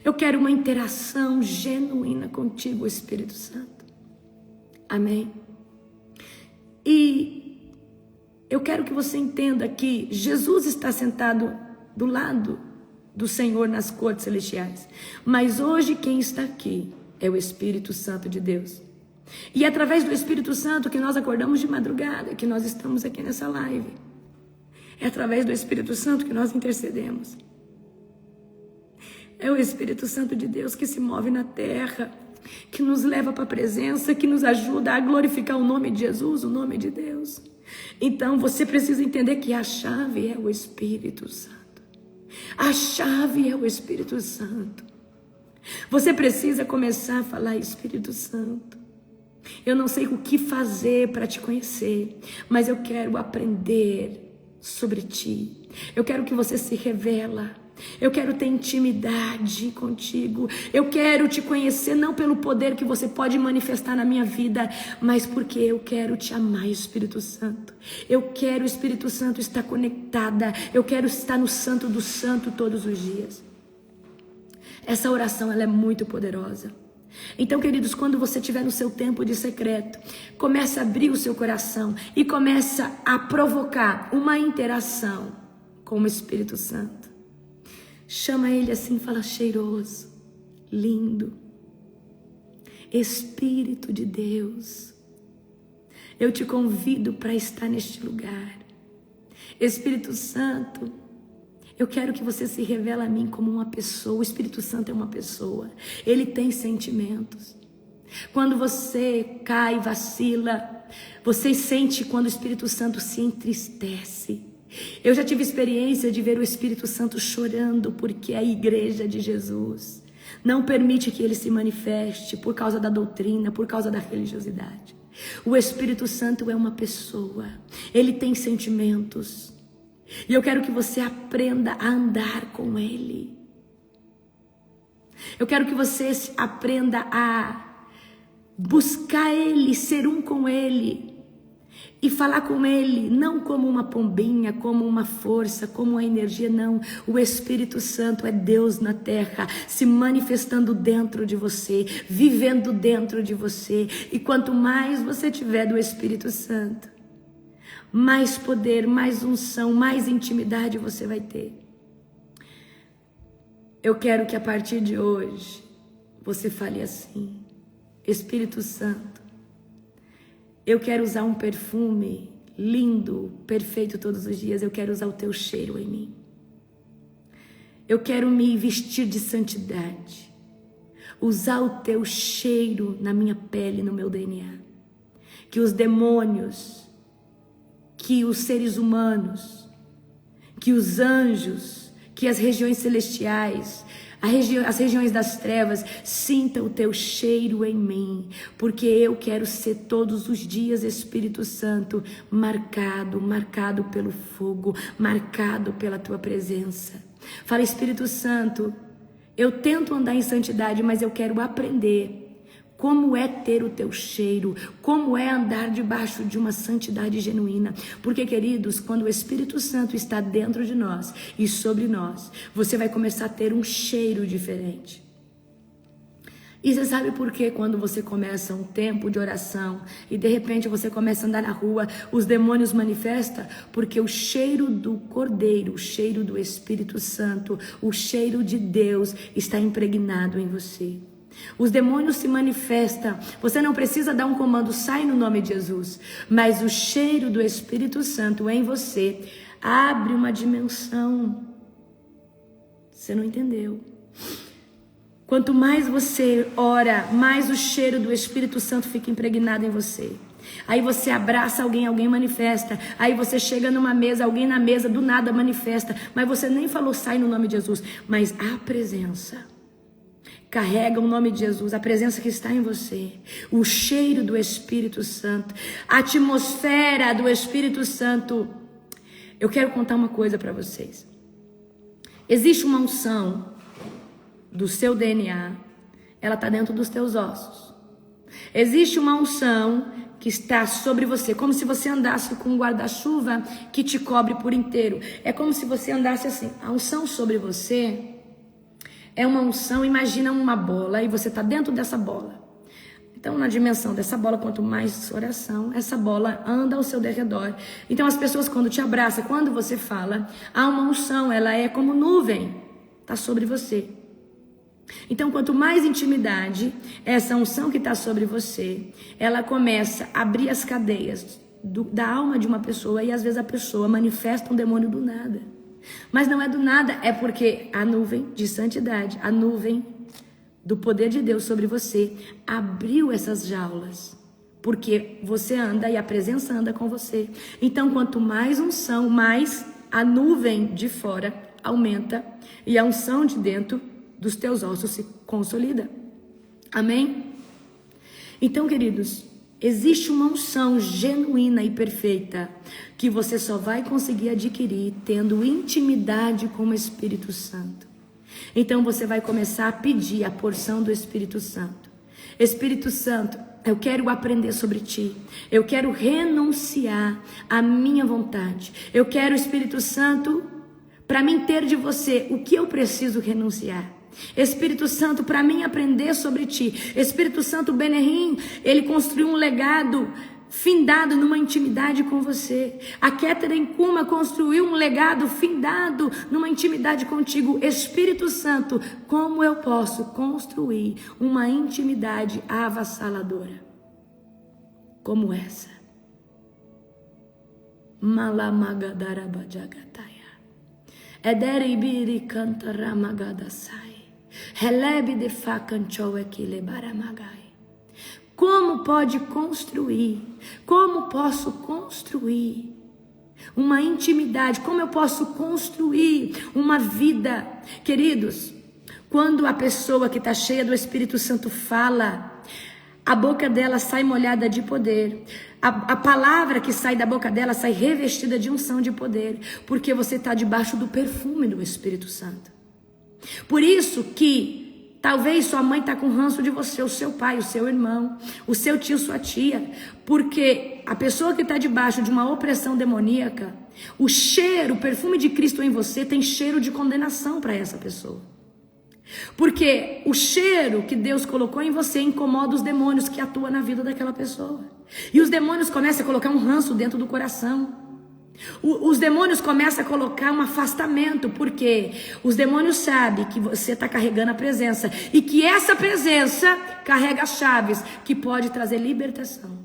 Eu quero uma interação genuína contigo, Espírito Santo. Amém? E eu quero que você entenda que Jesus está sentado do lado do Senhor nas cortes celestiais. Mas hoje quem está aqui é o Espírito Santo de Deus. E é através do Espírito Santo que nós acordamos de madrugada, que nós estamos aqui nessa live. É através do Espírito Santo que nós intercedemos. É o Espírito Santo de Deus que se move na terra, que nos leva para a presença, que nos ajuda a glorificar o nome de Jesus, o nome de Deus. Então você precisa entender que a chave é o Espírito Santo. A chave é o Espírito Santo. Você precisa começar a falar, Espírito Santo, eu não sei o que fazer para te conhecer, mas eu quero aprender sobre ti. Eu quero que você se revela. Eu quero ter intimidade contigo. Eu quero te conhecer não pelo poder que você pode manifestar na minha vida, mas porque eu quero te amar, Espírito Santo. Eu quero, Espírito Santo, estar conectada. Eu quero estar no Santo do Santo todos os dias. Essa oração, ela é muito poderosa. Então, queridos, quando você estiver no seu tempo de secreto, comece a abrir o seu coração e começa a provocar uma interação com o Espírito Santo. Chama ele assim, fala, cheiroso, lindo, Espírito de Deus, eu te convido para estar neste lugar. Espírito Santo, eu quero que você se revele a mim como uma pessoa. O Espírito Santo é uma pessoa. Ele tem sentimentos. Quando você cai, vacila, você sente quando o Espírito Santo se entristece. Eu já tive experiência de ver o Espírito Santo chorando porque a igreja de Jesus não permite que ele se manifeste por causa da doutrina, por causa da religiosidade. O Espírito Santo é uma pessoa. Ele tem sentimentos. E eu quero que você aprenda a andar com ele. Eu quero que você aprenda a buscar ele, ser um com ele. E falar com ele, não como uma pombinha, como uma força, como uma energia, não. O Espírito Santo é Deus na terra, se manifestando dentro de você, vivendo dentro de você. E quanto mais você tiver do Espírito Santo, mais poder, mais unção, mais intimidade você vai ter. Eu quero que a partir de hoje você fale assim: Espírito Santo, eu quero usar um perfume lindo, perfeito todos os dias. Eu quero usar o teu cheiro em mim. Eu quero me vestir de santidade, usar o teu cheiro na minha pele, no meu DNA. Que os demônios, que os seres humanos, que os anjos, que as regiões celestiais, as regiões das trevas sintam o teu cheiro em mim, porque eu quero ser todos os dias, Espírito Santo, marcado pelo fogo, marcado pela tua presença. Fala: Espírito Santo, eu tento andar em santidade, mas eu quero aprender como é ter o teu cheiro, como é andar debaixo de uma santidade genuína. Porque, queridos, quando o Espírito Santo está dentro de nós e sobre nós, você vai começar a ter um cheiro diferente. E você sabe por que quando você começa um tempo de oração e de repente você começa a andar na rua, os demônios manifestam? Porque o cheiro do Cordeiro, o cheiro do Espírito Santo, o cheiro de Deus está impregnado em você. Os demônios se manifestam. Você não precisa dar um comando: sai no nome de Jesus. Mas o cheiro do Espírito Santo em você abre uma dimensão. Você não entendeu? Quanto mais você ora, mais o cheiro do Espírito Santo fica impregnado em você. Aí você abraça alguém, alguém manifesta. Aí você chega numa mesa, alguém na mesa do nada manifesta. Mas você nem falou sai no nome de Jesus. Mas a presença carrega o nome de Jesus, a presença que está em você, o cheiro do Espírito Santo, a atmosfera do Espírito Santo. Eu quero contar uma coisa para vocês. Existe uma unção do seu DNA, ela está dentro dos teus ossos. Existe uma unção que está sobre você, como se você andasse com um guarda-chuva que te cobre por inteiro. É como se você andasse assim. A unção sobre você é uma unção, imagina uma bola e você está dentro dessa bola. Então, na dimensão dessa bola, quanto mais oração, essa bola anda ao seu derredor. Então, as pessoas quando te abraçam, quando você fala, há uma unção, ela é como nuvem, está sobre você. Então, quanto mais intimidade, essa unção que está sobre você, ela começa a abrir as cadeias da alma de uma pessoa e às vezes a pessoa manifesta um demônio do nada. Mas não é do nada, é porque a nuvem de santidade, a nuvem do poder de Deus sobre você abriu essas jaulas, porque você anda e a presença anda com você. Então, quanto mais unção, mais a nuvem de fora aumenta e a unção de dentro dos teus ossos se consolida. Amém? Então, queridos, existe uma unção genuína e perfeita que você só vai conseguir adquirir tendo intimidade com o Espírito Santo. Então você vai começar a pedir a porção do Espírito Santo. Espírito Santo, eu quero aprender sobre ti. Eu quero renunciar à minha vontade. Eu quero, Espírito Santo, para mim ter de você o que eu preciso renunciar. Espírito Santo, para mim aprender sobre ti. Espírito Santo, Benerim, ele construiu um legado findado numa intimidade com você. A Catherine Kuma construiu um legado findado numa intimidade contigo. Espírito Santo, como eu posso construir uma intimidade avassaladora como essa? Malamagadarabadjagataya Ederibiri cantaramagadasai Helebe de facanchoequile baramagai. Como pode construir? Como posso construir uma intimidade? Como eu posso construir uma vida? Queridos, quando a pessoa que está cheia do Espírito Santo fala, a boca dela sai molhada de poder. A palavra que sai da boca dela sai revestida de unção de poder, porque você está debaixo do perfume do Espírito Santo. Por isso que talvez sua mãe está com ranço de você, o seu pai, o seu irmão, o seu tio, sua tia, porque a pessoa que está debaixo de uma opressão demoníaca, o cheiro, o perfume de Cristo em você tem cheiro de condenação para essa pessoa. Porque o cheiro que Deus colocou em você incomoda os demônios que atuam na vida daquela pessoa. E os demônios começam a colocar um ranço dentro do coração. Os demônios começam a colocar um afastamento, porque os demônios sabem que você está carregando a presença e que essa presença carrega chaves que pode trazer libertação.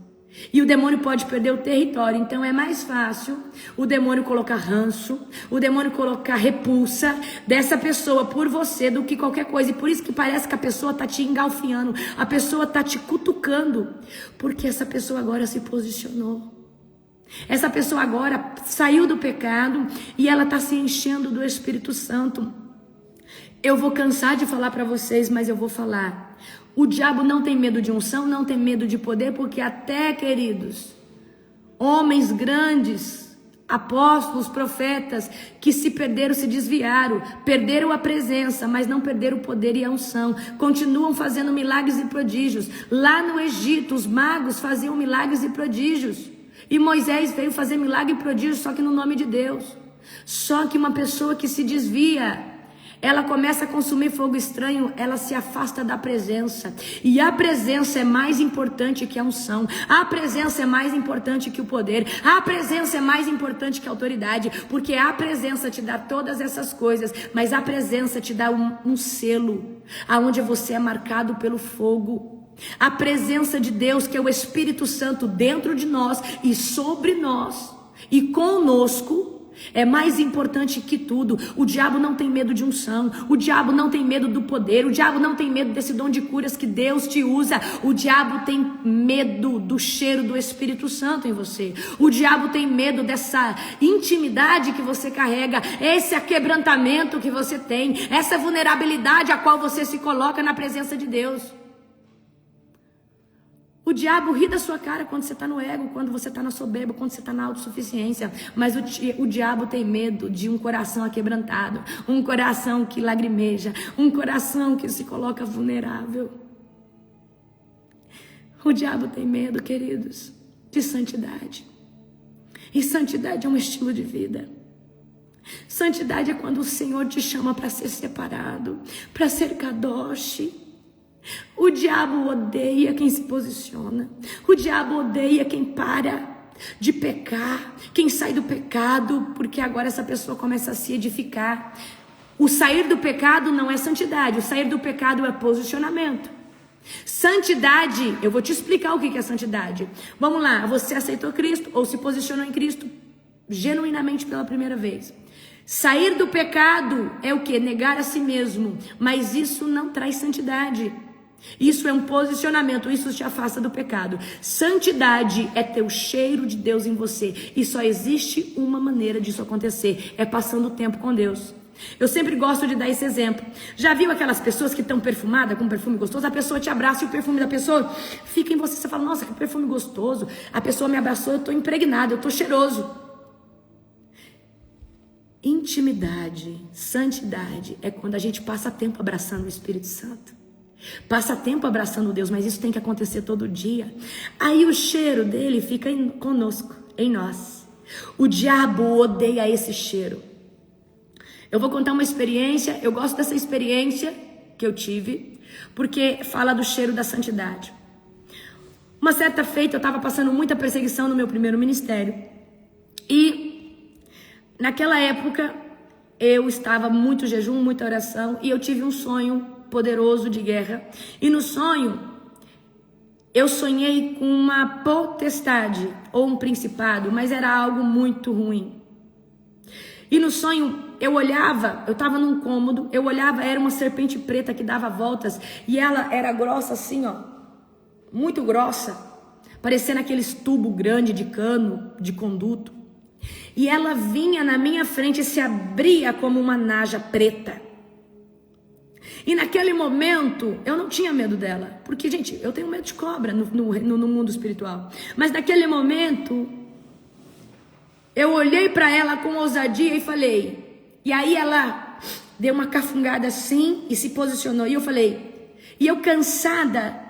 E o demônio pode perder o território. Então é mais fácil o demônio colocar ranço, o demônio colocar repulsa dessa pessoa por você do que qualquer coisa. E por isso que parece que a pessoa está te engalfinhando, a pessoa está te cutucando, porque essa pessoa agora se posicionou. Essa pessoa agora saiu do pecado e ela está se enchendo do Espírito Santo. Eu vou cansar de falar para vocês, mas eu vou falar. O diabo não tem medo de unção, não tem medo de poder, porque até, queridos, homens grandes, apóstolos, profetas, que se perderam, se desviaram, perderam a presença, mas não perderam o poder e a unção, continuam fazendo milagres e prodígios. Lá no Egito, os magos faziam milagres e prodígios. E Moisés veio fazer milagre e prodígio, só que no nome de Deus. Só que uma pessoa que se desvia, ela começa a consumir fogo estranho, ela se afasta da presença. E a presença é mais importante que a unção. A presença é mais importante que o poder. A presença é mais importante que a autoridade. Porque a presença te dá todas essas coisas, mas a presença te dá um selo, aonde você é marcado pelo fogo. A presença de Deus, que é o Espírito Santo dentro de nós e sobre nós e conosco, é mais importante que tudo. O diabo não tem medo de unção, o diabo não tem medo do poder, o diabo não tem medo desse dom de curas que Deus te usa. O diabo tem medo do cheiro do Espírito Santo em você. O diabo tem medo dessa intimidade que você carrega, esse aquebrantamento que você tem, essa vulnerabilidade a qual você se coloca na presença de Deus. O diabo ri da sua cara quando você está no ego, quando você está na soberba, quando você está na autossuficiência. Mas o diabo tem medo de um coração aquebrantado, um coração que lagrimeja, um coração que se coloca vulnerável. O diabo tem medo, queridos, de santidade. E santidade é um estilo de vida. Santidade é quando o Senhor te chama para ser separado, para ser kadosh. O diabo odeia quem se posiciona. O diabo odeia quem para de pecar, quem sai do pecado, porque agora essa pessoa começa a se edificar. O sair do pecado não é santidade, o sair do pecado é posicionamento. Santidade, eu vou te explicar o que é santidade. Vamos lá, você aceitou Cristo ou se posicionou em Cristo genuinamente pela primeira vez. Sair do pecado é o que? Negar a si mesmo, mas isso não traz santidade. Isso é um posicionamento, isso te afasta do pecado. Santidade é ter o cheiro de Deus em você. E só existe uma maneira disso acontecer, é passando o tempo com Deus. Eu sempre gosto de dar esse exemplo. Já viu aquelas pessoas que estão perfumadas com um perfume gostoso? A pessoa te abraça e o perfume da pessoa fica em você. Você fala, nossa, que perfume gostoso. A pessoa me abraçou, eu estou impregnado, eu estou cheiroso. Intimidade, santidade é quando a gente passa tempo abraçando o Espírito Santo. Passa tempo abraçando Deus, mas isso tem que acontecer todo dia. Aí o cheiro dele fica conosco, em nós. O diabo odeia esse cheiro. Eu vou contar uma experiência, eu gosto dessa experiência que eu tive, porque fala do cheiro da santidade. Uma certa feita, eu estava passando muita perseguição no meu primeiro ministério. E naquela época, eu estava muito jejum, muita oração, e eu tive um sonho poderoso de guerra. E no sonho, eu sonhei com uma potestade, ou um principado, mas era algo muito ruim. E no sonho, eu olhava, eu estava num cômodo, eu olhava, era uma serpente preta que dava voltas, e ela era grossa assim, ó, muito grossa, parecendo aqueles tubos grandes de cano, de conduto. E ela vinha na minha frente e se abria como uma naja preta. E naquele momento, eu não tinha medo dela, porque, gente, eu tenho medo de cobra no mundo espiritual. Mas naquele momento, eu olhei para ela com ousadia e falei, e aí ela deu uma cafungada assim e se posicionou, e eu falei, e eu cansada,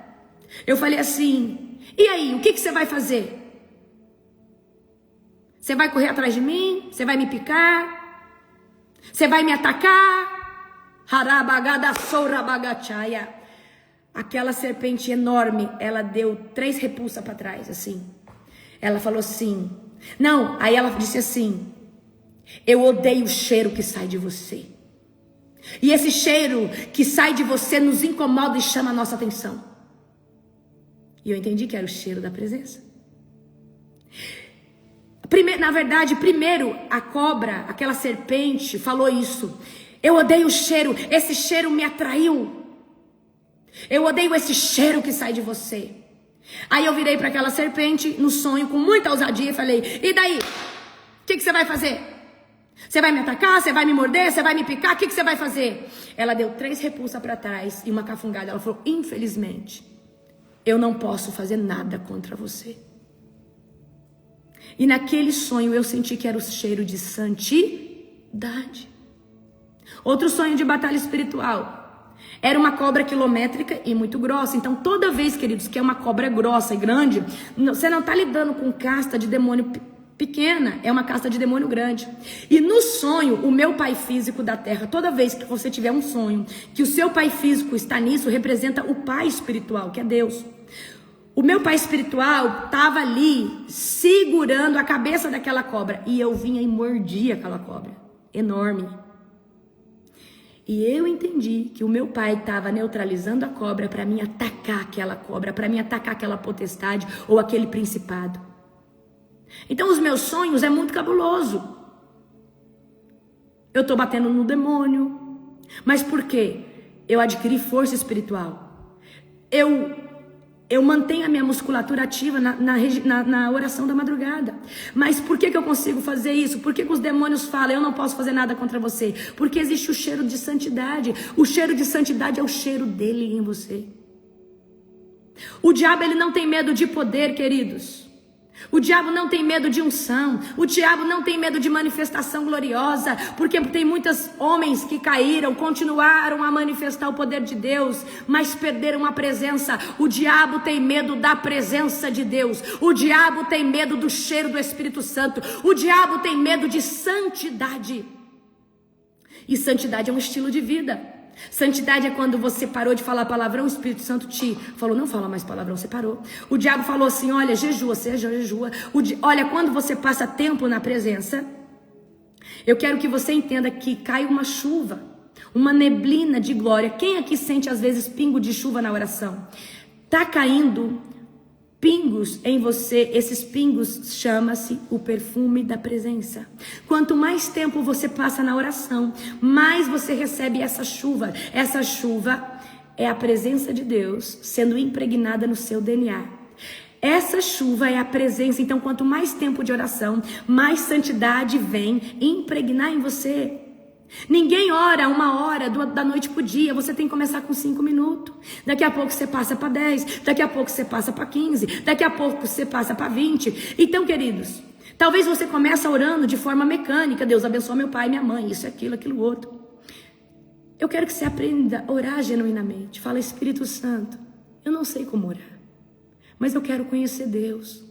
eu falei assim, e aí, o que você vai fazer? Você vai correr atrás de mim? Você vai me picar? Você vai me atacar? Harabagada sourabagachaya. Aquela serpente enorme, ela deu 3 repulsas para trás, assim. Ela falou assim, não, aí ela disse assim, eu odeio o cheiro que sai de você. E esse cheiro que sai de você nos incomoda e chama a nossa atenção. E eu entendi que era o cheiro da presença. Na verdade, primeiro a cobra, aquela serpente, falou isso. Eu odeio o cheiro, esse cheiro me atraiu. Eu odeio esse cheiro que sai de você. Aí eu virei para aquela serpente no sonho com muita ousadia e falei, e daí? O que você vai fazer? Você vai me atacar? Você vai me morder? Você vai me picar? O que você vai fazer? Ela deu 3 repulsas para trás e uma cafungada. Ela falou, infelizmente, eu não posso fazer nada contra você. E naquele sonho eu senti que era o cheiro de santidade. Outro sonho de batalha espiritual. Era uma cobra quilométrica e muito grossa. Então toda vez, queridos, que é uma cobra grossa e grande, você não está lidando com casta de demônio pequena, é uma casta de demônio grande. E no sonho, o meu pai físico da terra, toda vez que você tiver um sonho, que o seu pai físico está nisso, representa o pai espiritual, que é Deus. O meu pai espiritual estava ali, segurando a cabeça daquela cobra. E eu vinha e mordia aquela cobra, enorme. E eu entendi que o meu pai estava neutralizando a cobra para mim atacar aquela cobra, para mim atacar aquela potestade ou aquele principado. Então os meus sonhos é muito cabuloso. Eu estou batendo no demônio. Mas por quê? Eu adquiri força espiritual. Eu mantenho a minha musculatura ativa na oração da madrugada. Mas por que eu consigo fazer isso? Por que os demônios falam, eu não posso fazer nada contra você? Porque existe o cheiro de santidade. O cheiro de santidade é o cheiro dele em você. O diabo, ele não tem medo de poder, queridos. O diabo não tem medo de unção. O diabo não tem medo de manifestação gloriosa. Porque tem muitos homens que caíram, continuaram a manifestar o poder de Deus, mas perderam a presença. O diabo tem medo da presença de Deus. O diabo tem medo do cheiro do Espírito Santo. O diabo tem medo de santidade. E santidade é um estilo de vida. Santidade é quando você parou de falar palavrão, o Espírito Santo te falou, não fala mais palavrão, você parou. O diabo falou assim, olha, jejua, você jejua. Olha, quando você passa tempo na presença, eu quero que você entenda que cai uma chuva, uma neblina de glória. Quem aqui sente às vezes pingo de chuva na oração? Tá caindo pingos em você, esses pingos chama-se o perfume da presença. Quanto mais tempo você passa na oração, mais você recebe essa chuva. Essa chuva é a presença de Deus sendo impregnada no seu DNA. Essa chuva é a presença. Então, quanto mais tempo de oração, mais santidade vem impregnar em você. Ninguém ora 1 hora da noite pro dia. Você tem que começar com 5 minutos. Daqui a pouco você passa para 10. Daqui a pouco você passa para 15. Daqui a pouco você passa para 20. Então, queridos, talvez você comece orando de forma mecânica. Deus abençoe meu pai e minha mãe. Isso, aquilo, outro. Eu quero que você aprenda a orar genuinamente. Fala, Espírito Santo, eu não sei como orar, mas eu quero conhecer Deus.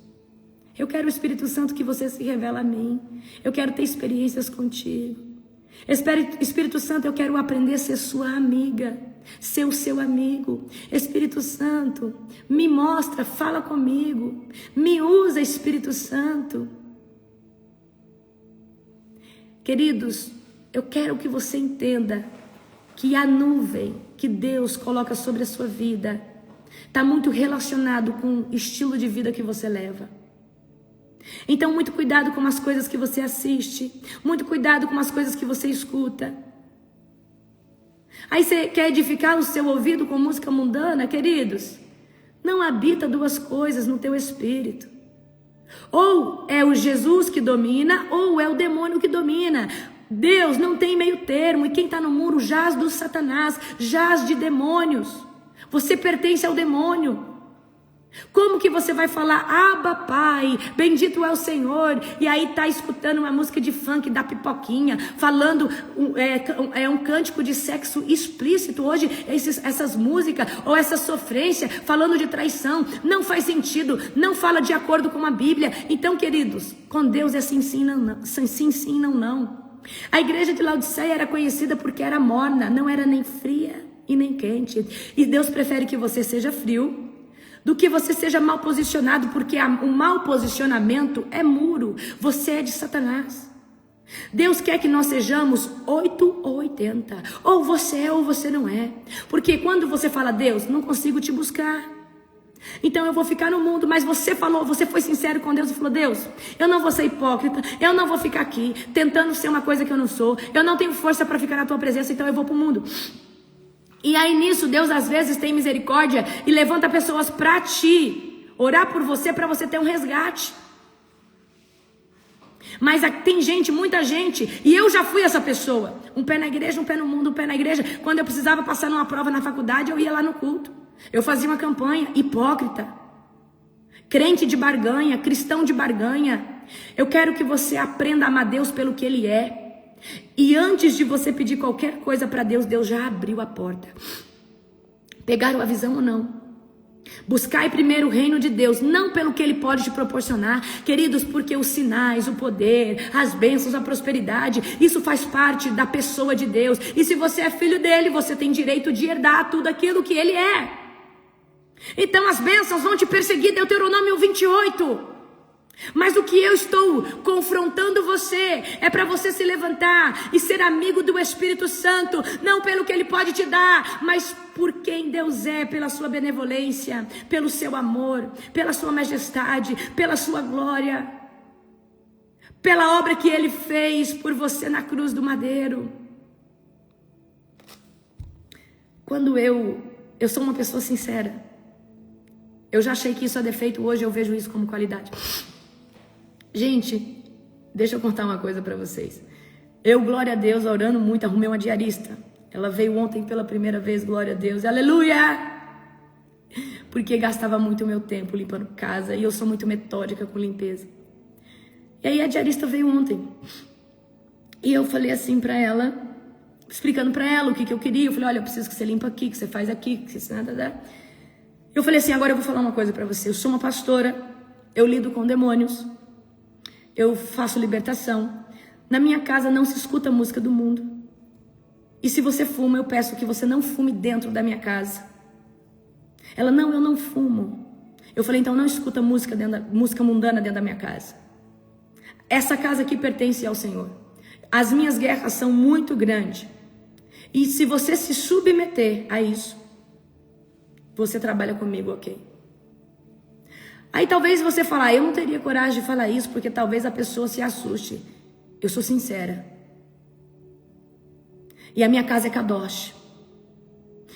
Eu quero, Espírito Santo, que você se revela a mim. Eu quero ter experiências contigo. Espírito Santo, eu quero aprender a ser sua amiga, ser o seu amigo. Espírito Santo, me mostra, fala comigo, me usa, Espírito Santo. Queridos, eu quero que você entenda que a nuvem que Deus coloca sobre a sua vida está muito relacionado com o estilo de vida que você leva. Então, muito cuidado com as coisas que você assiste. Muito cuidado com as coisas que você escuta. Aí você quer edificar o seu ouvido com música mundana, queridos? Não habita 2 coisas no teu espírito. Ou é o Jesus que domina, ou é o demônio que domina. Deus não tem meio termo. E quem está no muro jaz do Satanás, jaz de demônios. Você pertence ao demônio. Como que você vai falar, Abba Pai, bendito é o Senhor, e aí tá escutando uma música de funk da pipoquinha, falando um cântico de sexo explícito? Hoje essas músicas ou essa sofrência falando de traição não faz sentido, não fala de acordo com a Bíblia. Então, queridos, com Deus é sim, sim, não, não. Sim, sim, não, não. A igreja de Laodiceia era conhecida porque era morna, não era nem fria e nem quente. E Deus prefere que você seja frio do que você seja mal posicionado, porque o mau posicionamento é muro. Você é de Satanás. Deus quer que nós sejamos 8 ou 80. Ou você é ou você não é. Porque quando você fala, Deus, não consigo te buscar, então eu vou ficar no mundo. Mas você falou, você foi sincero com Deus e falou, Deus, eu não vou ser hipócrita, eu não vou ficar aqui tentando ser uma coisa que eu não sou, eu não tenho força para ficar na tua presença, então eu vou pro mundo. E aí nisso Deus às vezes tem misericórdia e levanta pessoas para ti, orar por você, para você ter um resgate. Mas tem gente, muita gente, e eu já fui essa pessoa, um pé na igreja, um pé no mundo, um pé na igreja. Quando eu precisava passar numa prova na faculdade, eu ia lá no culto, eu fazia uma campanha. Hipócrita, crente de barganha, cristão de barganha. Eu quero que você aprenda a amar Deus pelo que Ele é, e antes de você pedir qualquer coisa para Deus, Deus já abriu a porta. Pegaram a visão ou não? Buscai primeiro o reino de Deus, não pelo que Ele pode te proporcionar, queridos, porque os sinais, o poder, as bênçãos, a prosperidade, isso faz parte da pessoa de Deus. E se você é filho dele, você tem direito de herdar tudo aquilo que Ele é. Então as bênçãos vão te perseguir, Deuteronômio 28. Mas o que eu estou confrontando você é para você se levantar e ser amigo do Espírito Santo, não pelo que Ele pode te dar, mas por quem Deus é, pela sua benevolência, pelo seu amor, pela sua majestade, pela sua glória, pela obra que Ele fez por você na cruz do madeiro. Quando eu sou uma pessoa sincera, eu já achei que isso é defeito, hoje eu vejo isso como qualidade. Gente, deixa eu contar uma coisa pra vocês. Eu, glória a Deus, orando muito, arrumei uma diarista. Ela veio ontem pela primeira vez, glória a Deus, aleluia! Porque gastava muito o meu tempo limpando casa, e eu sou muito metódica com limpeza. E aí a diarista veio ontem, e eu falei assim pra ela, explicando pra ela o que eu queria. Eu falei, olha, eu preciso que você limpa aqui, que você faz aqui, que você nada. Eu falei assim, agora eu vou falar uma coisa pra você. Eu sou uma pastora, eu lido com demônios, eu faço libertação. Na minha casa não se escuta música do mundo. E se você fuma, eu peço que você não fume dentro da minha casa. Ela, não, eu não fumo. Eu falei, então não escuta música mundana dentro da minha casa. Essa casa aqui pertence ao Senhor. As minhas guerras são muito grandes. E se você se submeter a isso, você trabalha comigo, ok? Aí talvez você fale, eu não teria coragem de falar isso, porque talvez a pessoa se assuste. Eu sou sincera. E a minha casa é Kadosh.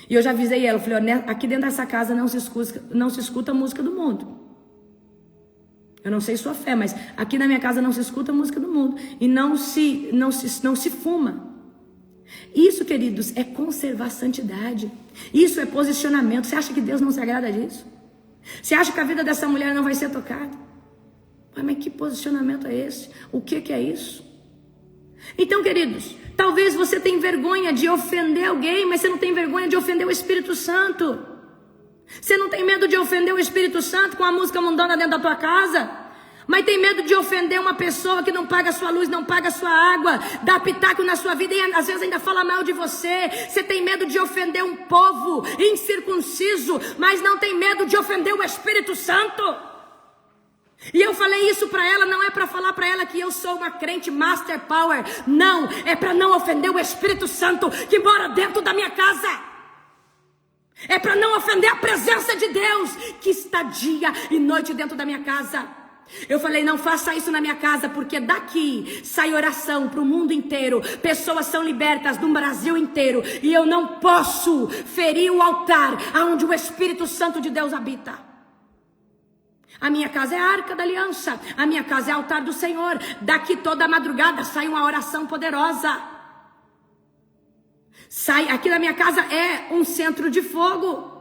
E eu já avisei ela, eu falei, aqui dentro dessa casa não se escuta a música do mundo. Eu não sei sua fé, mas aqui na minha casa não se escuta a música do mundo. E não se fuma. Isso, queridos, é conservar a santidade. Isso é posicionamento. Você acha que Deus não se agrada disso? Você acha que a vida dessa mulher não vai ser tocada? Mas que posicionamento é esse? O que é isso? Então, queridos, talvez você tenha vergonha de ofender alguém, mas você não tem vergonha de ofender o Espírito Santo. Você não tem medo de ofender o Espírito Santo com a música mundana dentro da tua casa, mas tem medo de ofender uma pessoa que não paga a sua luz, não paga a sua água, dá pitaco na sua vida e às vezes ainda fala mal de você. Você tem medo de ofender um povo incircunciso, mas não tem medo de ofender o Espírito Santo. E eu falei isso para ela, não é para falar para ela que eu sou uma crente master power, não, é para não ofender o Espírito Santo que mora dentro da minha casa. É para não ofender a presença de Deus que está dia e noite dentro da minha casa. Eu falei, não faça isso na minha casa, porque daqui sai oração para o mundo inteiro. Pessoas são libertas no Brasil inteiro. E eu não posso ferir o altar onde o Espírito Santo de Deus habita. A minha casa é a Arca da Aliança. A minha casa é o altar do Senhor. Daqui toda madrugada sai uma oração poderosa. Aqui na minha casa é um centro de fogo.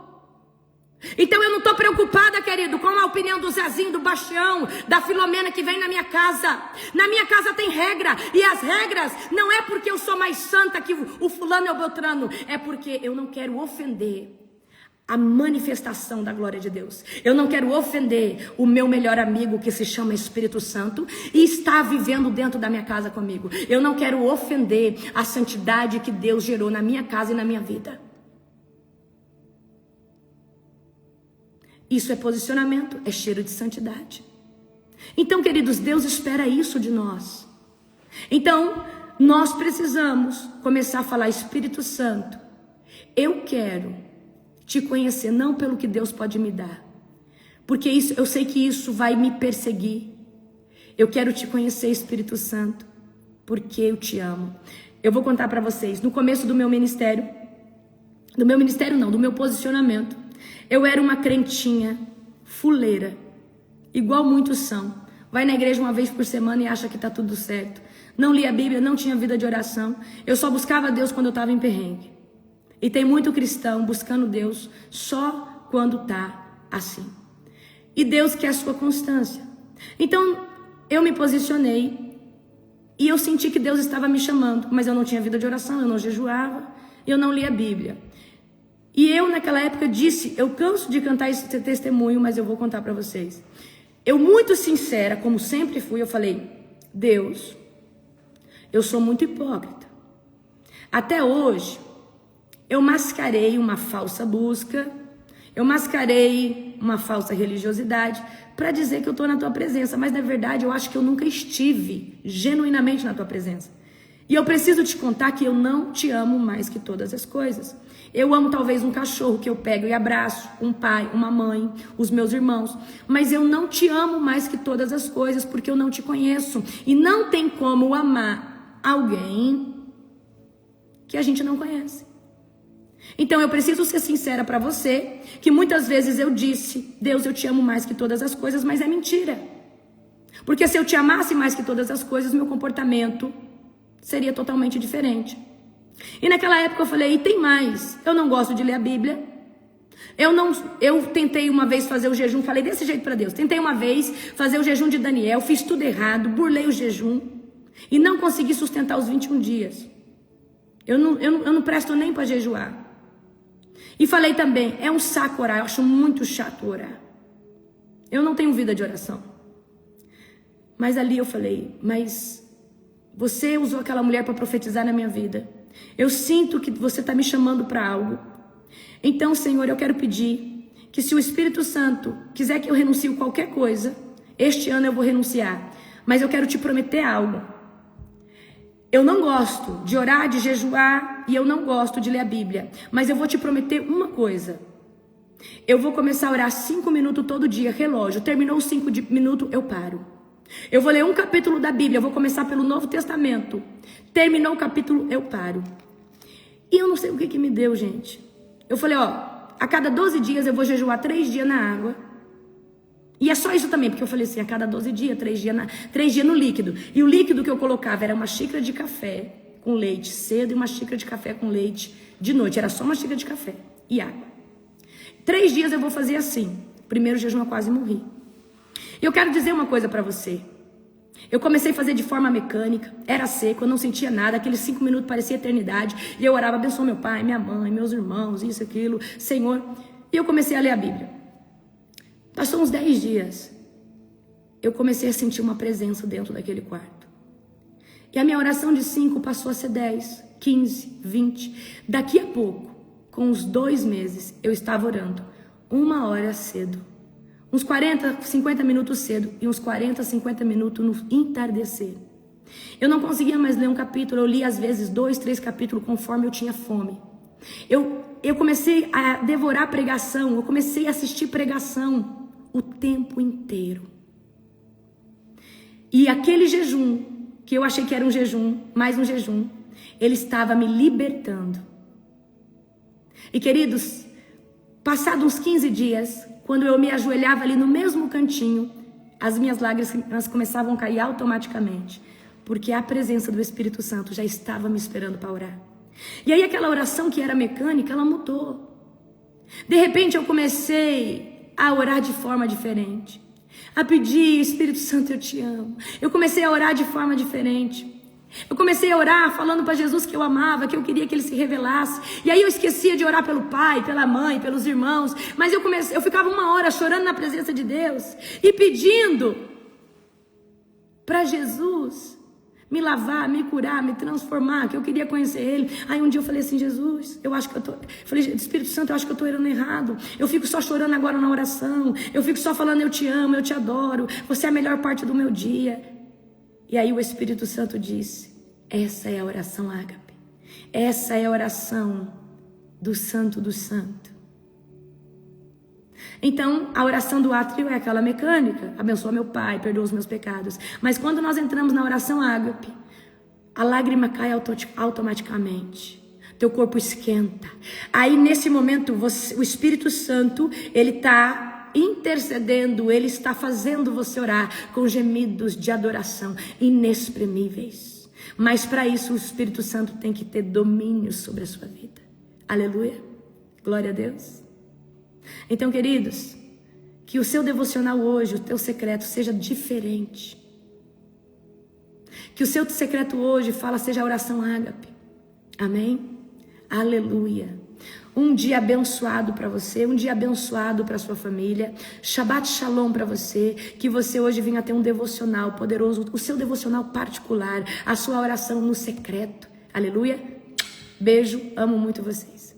Então eu não estou preocupada, querido, com a opinião do Zezinho, do Bastião, da Filomena que vem na minha casa. Na minha casa tem regra. E as regras não é porque eu sou mais santa que o fulano é o Beltrano. É porque eu não quero ofender a manifestação da glória de Deus. Eu não quero ofender o meu melhor amigo que se chama Espírito Santo e está vivendo dentro da minha casa comigo. Eu não quero ofender a santidade que Deus gerou na minha casa e na minha vida. Isso é posicionamento, é cheiro de santidade. Então, queridos, Deus espera isso de nós. Então, nós precisamos começar a falar: Espírito Santo, eu quero te conhecer não pelo que Deus pode me dar, porque isso, eu sei que isso vai me perseguir. Eu quero te conhecer, Espírito Santo, porque eu te amo. Eu vou contar para vocês, no começo do meu ministério não, do meu posicionamento, eu era uma crentinha fuleira, igual muitos são. Vai na igreja uma vez por semana e acha que tá tudo certo. Não lia a Bíblia, não tinha vida de oração. Eu só buscava Deus quando eu estava em perrengue. E tem muito cristão buscando Deus só quando tá assim. E Deus quer a sua constância. Então, eu me posicionei e eu senti que Deus estava me chamando, mas eu não tinha vida de oração, eu não jejuava, eu não lia a Bíblia. E eu, naquela época, disse: eu canso de cantar esse testemunho, mas eu vou contar para vocês. Eu, muito sincera, como sempre fui, eu falei: Deus, eu sou muito hipócrita. Até hoje, eu mascarei uma falsa busca, eu mascarei uma falsa religiosidade para dizer que eu estou na tua presença, mas na verdade eu acho que eu nunca estive genuinamente na tua presença. E eu preciso te contar que eu não te amo mais que todas as coisas. Eu amo talvez um cachorro que eu pego e abraço, um pai, uma mãe, os meus irmãos, mas eu não te amo mais que todas as coisas porque eu não te conheço. E não tem como amar alguém que a gente não conhece. Então eu preciso ser sincera para você, que muitas vezes eu disse: Deus, eu te amo mais que todas as coisas, mas é mentira. Porque se eu te amasse mais que todas as coisas, meu comportamento seria totalmente diferente. E naquela época eu falei: e tem mais, eu não gosto de ler a Bíblia. Eu tentei uma vez fazer o jejum, falei desse jeito para Deus. Tentei uma vez fazer o jejum de Daniel, fiz tudo errado, burlei o jejum e não consegui sustentar os 21 dias. Eu não presto nem para jejuar. E falei também: é um saco orar, eu acho muito chato orar. Eu não tenho vida de oração. Mas ali eu falei: mas você usou aquela mulher para profetizar na minha vida. Eu sinto que você está me chamando para algo. Então, Senhor, eu quero pedir que, se o Espírito Santo quiser que eu renuncie qualquer coisa, este ano eu vou renunciar. Mas eu quero te prometer algo. Eu não gosto de orar, de jejuar, e eu não gosto de ler a Bíblia. Mas eu vou te prometer uma coisa. Eu vou começar a orar 5 minutos todo dia, relógio. Terminou os 5 minutos, eu paro. Eu vou ler um capítulo da Bíblia, eu vou começar pelo Novo Testamento. Terminou o capítulo, eu paro. E eu não sei o que me deu, gente. Eu falei: a cada 12 dias eu vou jejuar 3 dias na água. E é só isso também, porque eu falei assim: a cada 12 dias, 3 dias no líquido. E o líquido que eu colocava era uma xícara de café com leite cedo e uma xícara de café com leite de noite. Era só uma xícara de café e água. 3 dias eu vou fazer assim. Primeiro jejum eu quase morri. E eu quero dizer uma coisa para você. Eu comecei a fazer de forma mecânica, era seco, eu não sentia nada, aqueles 5 minutos parecia eternidade. E eu orava: abençoa meu pai, minha mãe, meus irmãos, isso, aquilo, Senhor. E eu comecei a ler a Bíblia. Passou uns 10 dias, eu comecei a sentir uma presença dentro daquele quarto. E a minha oração de 5 passou a ser 10, 15, 20. Daqui a pouco, com uns 2 meses, eu estava orando 1 hora cedo. Uns 40, 50 minutos cedo e uns 40, 50 minutos no entardecer. Eu não conseguia mais ler um capítulo, eu li às vezes 2, 3 capítulos conforme eu tinha fome. Eu comecei a devorar pregação, eu comecei a assistir pregação o tempo inteiro. E aquele jejum, que eu achei que era um jejum, mais um jejum, ele estava me libertando. E queridos, passados uns 15 dias, quando eu me ajoelhava ali no mesmo cantinho, as minhas lágrimas começavam a cair automaticamente, porque a presença do Espírito Santo já estava me esperando para orar. E aí aquela oração que era mecânica, ela mudou. De repente eu comecei a orar de forma diferente, a pedir: Espírito Santo, eu te amo. Eu comecei a orar de forma diferente. Eu comecei a orar falando para Jesus que eu amava, que eu queria que ele se revelasse. E aí eu esquecia de orar pelo pai, pela mãe, pelos irmãos. Mas eu ficava 1 hora chorando na presença de Deus e pedindo para Jesus me lavar, me curar, me transformar, que eu queria conhecer ele. Aí um dia eu falei assim: Jesus, eu acho que falei, Espírito Santo, eu acho que eu tô orando errado. Eu fico só chorando agora na oração. Eu fico só falando: eu te amo, eu te adoro. Você é a melhor parte do meu dia. E aí o Espírito Santo disse: essa é a oração ágape. Essa é a oração do Santo do Santo. Então, a oração do átrio é aquela mecânica: abençoa meu pai, perdoa os meus pecados. Mas quando nós entramos na oração ágape, a lágrima cai automaticamente. Teu corpo esquenta. Aí, nesse momento, o Espírito Santo, ele está intercedendo, ele está fazendo você orar com gemidos de adoração inexprimíveis. Mas para isso, o Espírito Santo tem que ter domínio sobre a sua vida. Aleluia. Glória a Deus. Então, queridos, que o seu devocional hoje, o teu secreto, seja diferente. Que o seu secreto hoje seja a oração ágape. Amém? Aleluia. Um dia abençoado para você, um dia abençoado para sua família. Shabbat Shalom para você. Que você hoje venha ter um devocional poderoso, o seu devocional particular, a sua oração no secreto. Aleluia. Beijo, amo muito vocês.